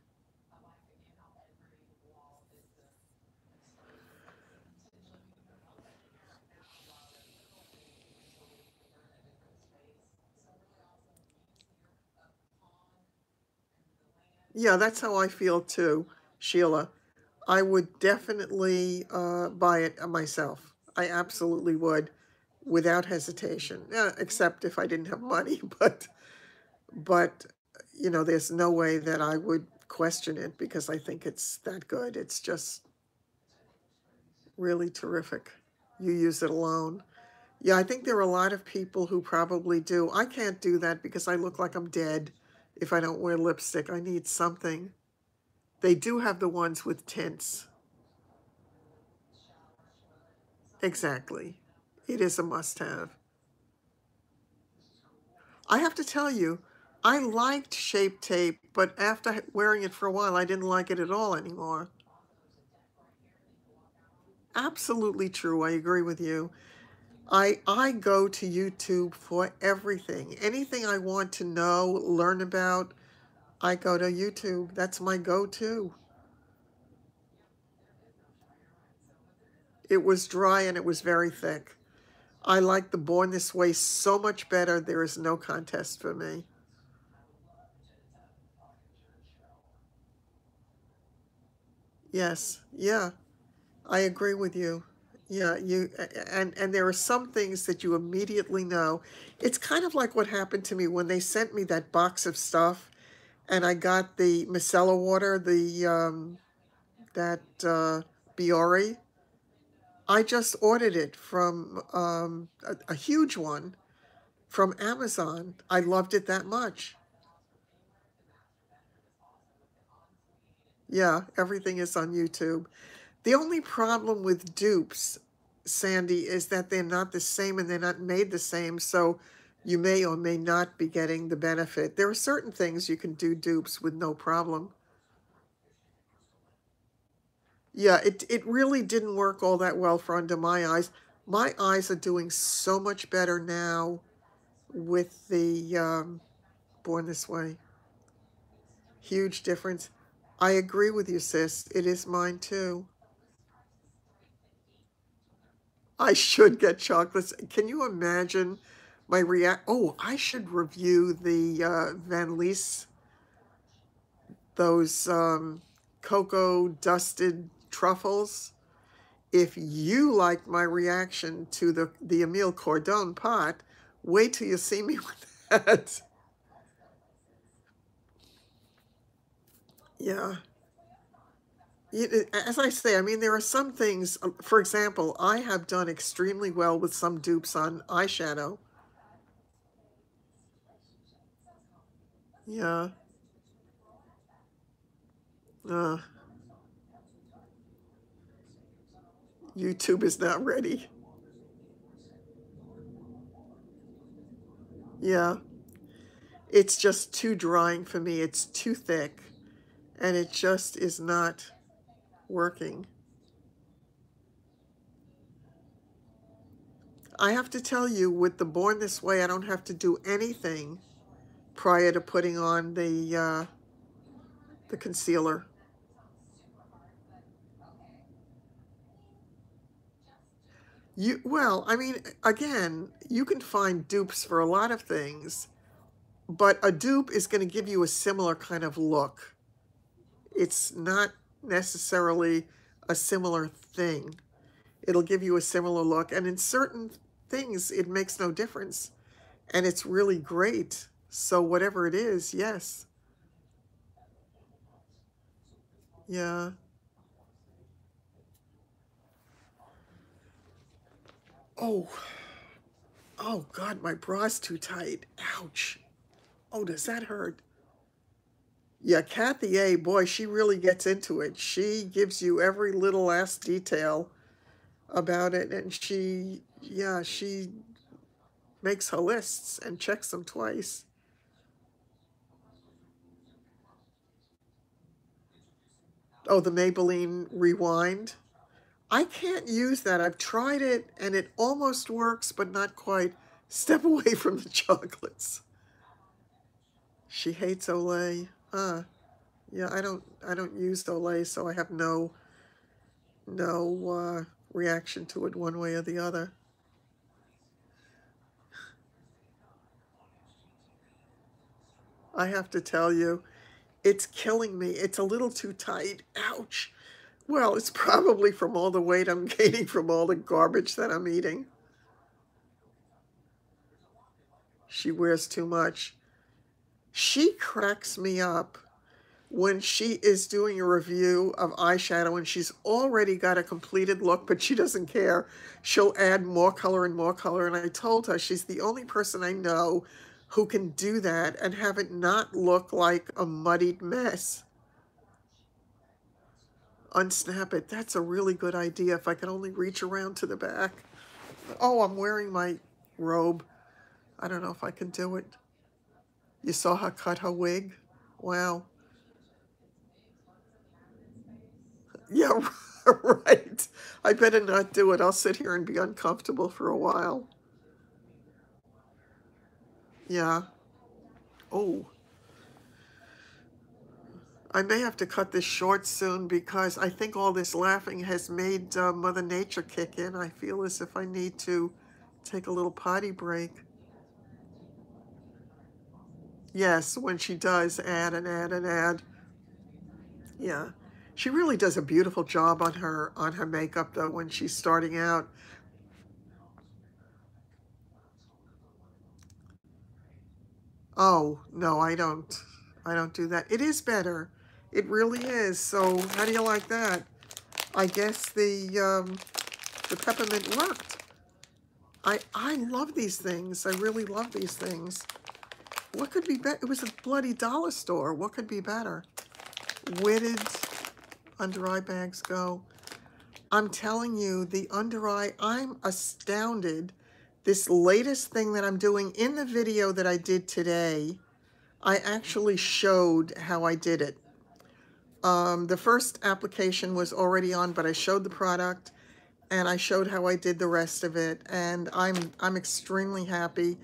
Yeah, that's how I feel too, Sheila. I would definitely buy it myself. I absolutely would, without hesitation. Except if I didn't have money, but you know, there's no way that I would question it because I think it's that good. It's just really terrific. You use it alone. Yeah, I think there are a lot of people who probably do. I can't do that because I look like I'm dead if I don't wear lipstick. I need something. They do have the ones with tints. Exactly. It is a must-have. I have to tell you, I liked Shape Tape, but after wearing it for a while, I didn't like it at all anymore. Absolutely true. I agree with you. I go to YouTube for everything. Anything I want to know, learn about, I go to YouTube. That's my go-to. It was dry and it was very thick. I like the Born This Way so much better. There is no contest for me. Yes. Yeah. I agree with you. Yeah, and there are some things that you immediately know. It's kind of like what happened to me when they sent me that box of stuff, and I got the micellar water, the that Biore. I just ordered it from a huge one from Amazon. I loved it that much. Yeah, everything is on YouTube. The only problem with dupes, Sandy, is that they're not the same and they're not made the same, so you may or may not be getting the benefit. There are certain things you can do dupes with no problem. Yeah, it really didn't work all that well for under my eyes. My eyes are doing so much better now with the Born This Way. Huge difference. I agree with you, sis. It is mine too. I should get chocolates. Can you imagine my react? Oh, I should review the Van Lees, those cocoa dusted truffles. If you liked my reaction to the Emile Cordon pot, wait till you see me with that. Yeah. As I say, I mean, there are some things, for example, I have done extremely well with some dupes on eyeshadow. Yeah. Uh, YouTube is not ready. Yeah. It's just too drying for me. It's too thick, and it just is not working. I have to tell you, with the Born This Way, I don't have to do anything prior to putting on the concealer. Well, I mean, again, you can find dupes for a lot of things, but a dupe is going to give you a similar kind of look. It's not necessarily a similar thing. It'll give you a similar look, and in certain things, it makes no difference, and it's really great. So whatever it is, yes. Yeah. Oh, oh God, my bra's too tight. Ouch. Oh, does that hurt? Yeah, Kathy A, boy, she really gets into it. She gives you every little last detail about it, and yeah, she makes her lists and checks them twice. Oh, the Maybelline Rewind. I can't use that. I've tried it, and it almost works, but not quite. Step away from the chocolates. She hates Olay. Yeah, I don't use Olay, so I have no reaction to it one way or the other. I have to tell you, it's killing me. It's a little too tight. Ouch. Well, it's probably from all the weight I'm gaining from all the garbage that I'm eating. She wears too much. She cracks me up when she is doing a review of eyeshadow and she's already got a completed look, but she doesn't care. She'll add more color and more color. And I told her she's the only person I know who can do that and have it not look like a muddied mess. Unsnap it. That's a really good idea if I can only reach around to the back. Oh, I'm wearing my robe. I don't know if I can do it. You saw her cut her wig? Wow. Yeah, right. I better not do it. I'll sit here and be uncomfortable for a while. Yeah. Oh, I may have to cut this short soon because I think all this laughing has made Mother Nature kick in. I feel as if I need to take a little potty break. Yes, when she does add and add and add. Yeah. She really does a beautiful job on her makeup though when she's starting out. Oh, no, I don't. I don't do that. It is better. It really is. So how do you like that? I guess the peppermint worked. I love these things. I really love these things. What could be better? It was a bloody dollar store. What could be better? Where did under eye bags go? I'm telling you, the under eye, I'm astounded. This latest thing that I'm doing in the video that I did today, I actually showed how I did it. The first application was already on, but I showed the product and I showed how I did the rest of it. And I'm extremely happy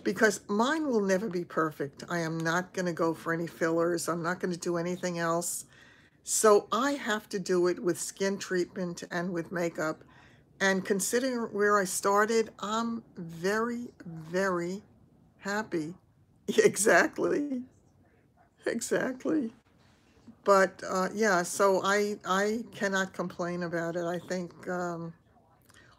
because mine will never be perfect. I am not going to go for any fillers. I'm not going to do anything else. So I have to do it with skin treatment and with makeup. And considering where I started, I'm very, very happy. Exactly. Exactly. But yeah, so I cannot complain about it. I think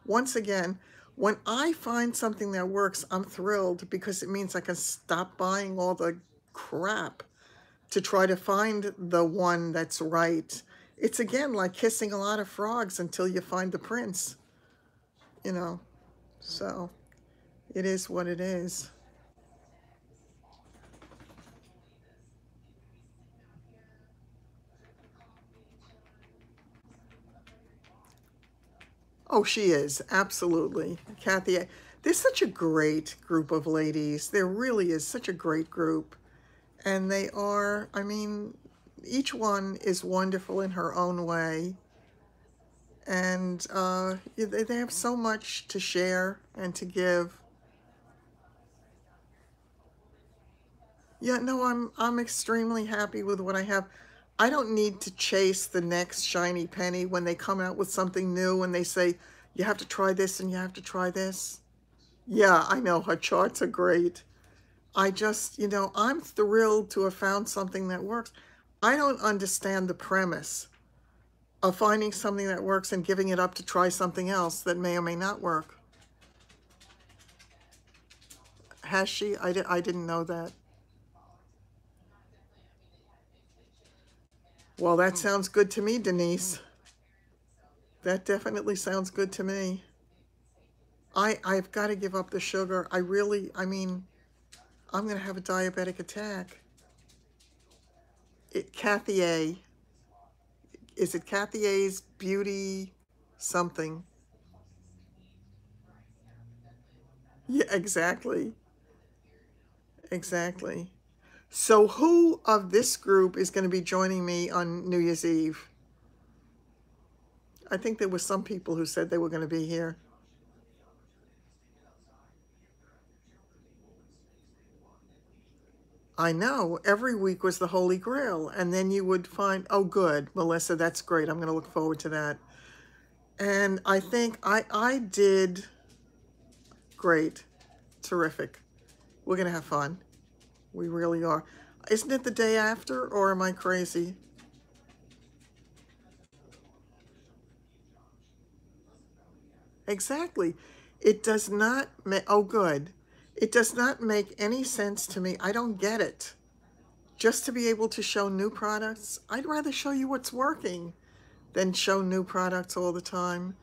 once again, when I find something that works, I'm thrilled because it means I can stop buying all the crap to try to find the one that's right. It's again like kissing a lot of frogs until you find the prince, you know. So it is what it is. Oh, she is, absolutely. Kathy, there's such a great group of ladies. There really is such a great group. And they are, I mean, each one is wonderful in her own way. And they have so much to share and to give. Yeah, no, I'm extremely happy with what I have. I don't need to chase the next shiny penny when they come out with something new and they say, you have to try this and you have to try this. Yeah, I know, her charts are great. I just, I'm thrilled to have found something that works. I don't understand the premise of finding something that works and giving it up to try something else that may or may not work. Has she? I didn't know that. Well, that sounds good to me, Denise. That definitely sounds good to me. I've got to give up the sugar. I mean, I'm going to have a diabetic attack. Kathy A. Is it Kathy A's Beauty something? Yeah, exactly. Exactly. So who of this group is going to be joining me on New Year's Eve? I think there were some people who said they were going to be here. I know, every week was the Holy Grail. And then you would find, oh, good, Melissa, that's great. I'm going to look forward to that. And I think I did great. Terrific. We're going to have fun. We really are. Isn't it the day after, or am I crazy? Exactly. It does not make, oh, good. It does not make any sense to me. I don't get it. Just to be able to show new products, I'd rather show you what's working than show new products all the time.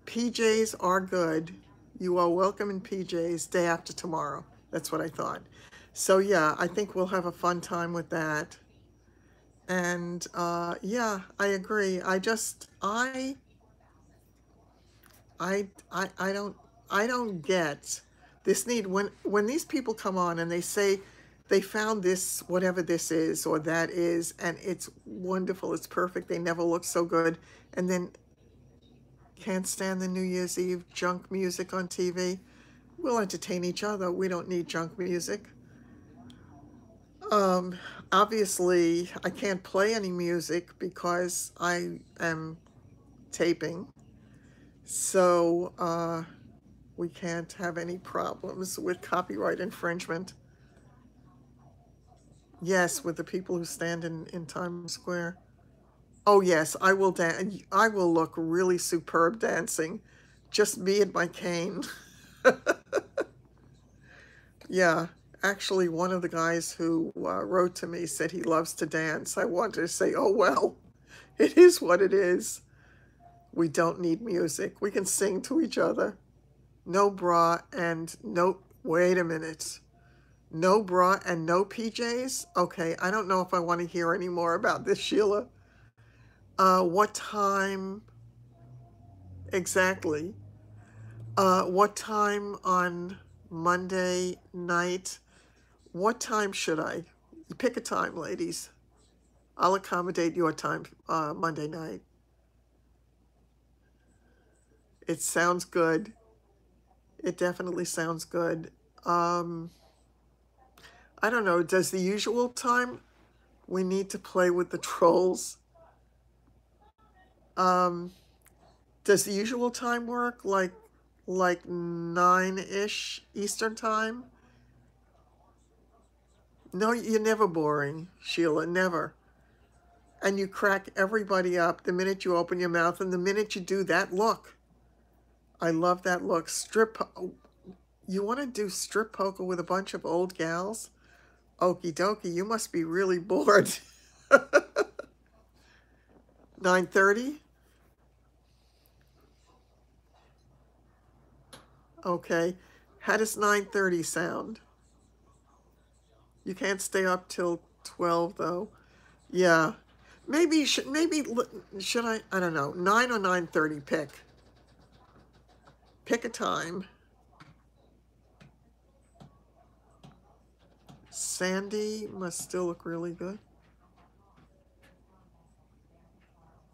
PJs are good. You are welcome in PJs day after tomorrow. That's what I thought. So yeah, I think we'll have a fun time with that. And yeah, I agree. I don't get this need when these people come on and they say they found this, whatever this is or that is, and it's wonderful, it's perfect, they never look so good, and then can't stand the New Year's Eve junk music on TV. We'll entertain each other. We don't need junk music. Um, Obviously, I can't play any music because I am taping. So, we can't have any problems with copyright infringement. Yes, with the people who stand in Times Square. Oh yes, I will dance. I will look really superb dancing. Just me and my cane. Yeah, actually, one of the guys who wrote to me said he loves to dance. I wanted to say, oh well, it is what it is. We don't need music. We can sing to each other. No bra and no, wait a minute. No bra and no PJs? Okay, I don't know if I want to hear any more about this, Sheila. What time exactly? What time on Monday night? What time should I? You pick a time, ladies. I'll accommodate your time Monday night. It sounds good. It definitely sounds good. Um, I don't know. Does the usual time we need to play with the trolls? Um, does the usual time work? Like 9-ish Eastern time? No, you're never boring, Sheila. Never. And you crack everybody up the minute you open your mouth, and the minute you do that look. I love that look. You want to do strip poker with a bunch of old gals? Okie dokie, you must be really bored. 9:30? Okay. How does 9:30 sound? You can't stay up till 12 though. Yeah. Maybe should I don't know. 9 or 9:30 pick. Pick a time. Sandy must still look really good.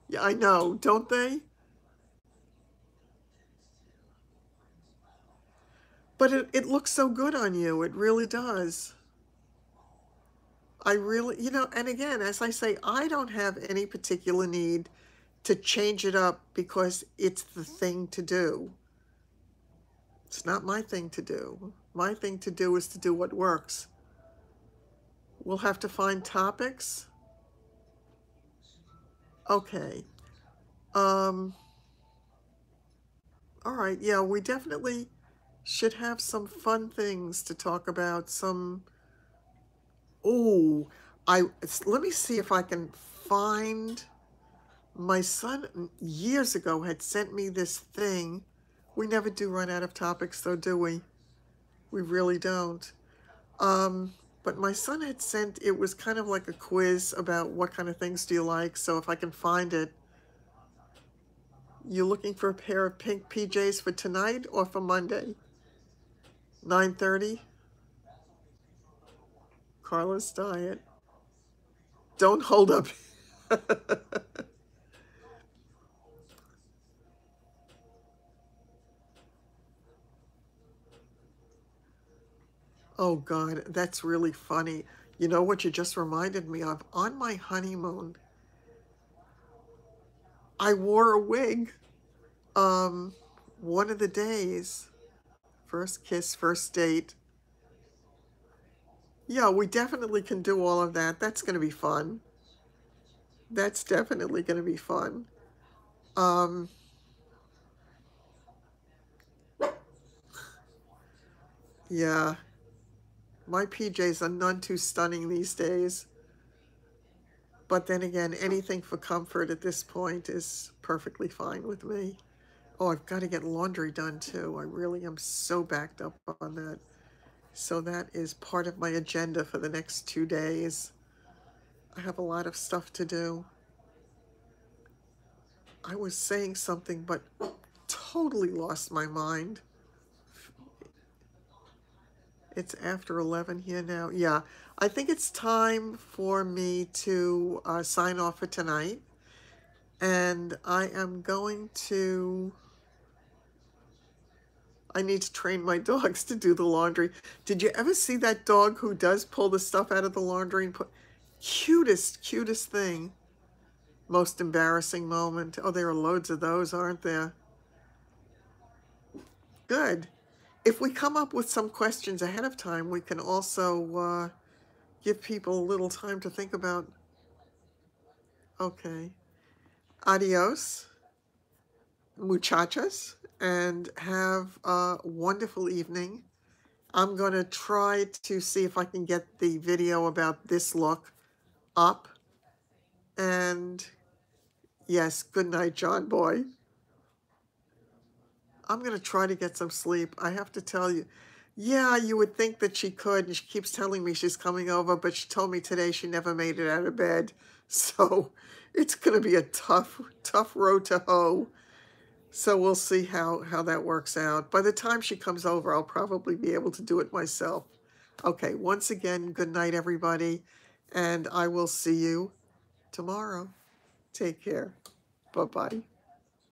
Yeah, I know, don't they? But it looks so good on you. It really does. I really, and again, as I say, I don't have any particular need to change it up because it's the thing to do. It's not my thing to do. My thing to do is to do what works. We'll have to find topics. Okay. Um, all right. Yeah, we definitely should have some fun things to talk about. Oh, let me see if I can find. My son years ago had sent me this thing. We never do run out of topics though, do we? We really don't. But my son had sent, it was kind of like a quiz about what kind of things do you like. So if I can find it, you looking for a pair of pink PJs for tonight or for Monday? 9:30? Carla's diet. Don't hold up. Oh God, that's really funny. You know what you just reminded me of? On my honeymoon, I wore a wig. Um, one of the days, first kiss, first date. Yeah, we definitely can do all of that. That's going to be fun. That's definitely going to be fun. Um, yeah, my PJs are none too stunning these days. But then again, anything for comfort at this point is perfectly fine with me. Oh, I've got to get laundry done too. I really am so backed up on that. So that is part of my agenda for the next 2 days. I have a lot of stuff to do. I was saying something, but totally lost my mind. It's after 11 here now. Yeah, I think it's time for me to sign off for tonight. And I am going to, I need to train my dogs to do the laundry. Did you ever see that dog who does pull the stuff out of the laundry and put, cutest thing. Most embarrassing moment. Oh, there are loads of those, aren't there? Good. If we come up with some questions ahead of time, we can also give people a little time to think about. Okay. Adios, muchachas, and have a wonderful evening. I'm going to try to see if I can get the video about this look up. And yes, good night, John Boy. I'm going to try to get some sleep. I have to tell you, yeah, you would think that she could, and she keeps telling me she's coming over, but she told me today she never made it out of bed. So it's going to be a tough road to hoe. So we'll see how that works out. By the time she comes over, I'll probably be able to do it myself. Okay, once again, good night, everybody, and I will see you tomorrow. Take care. Bye-bye.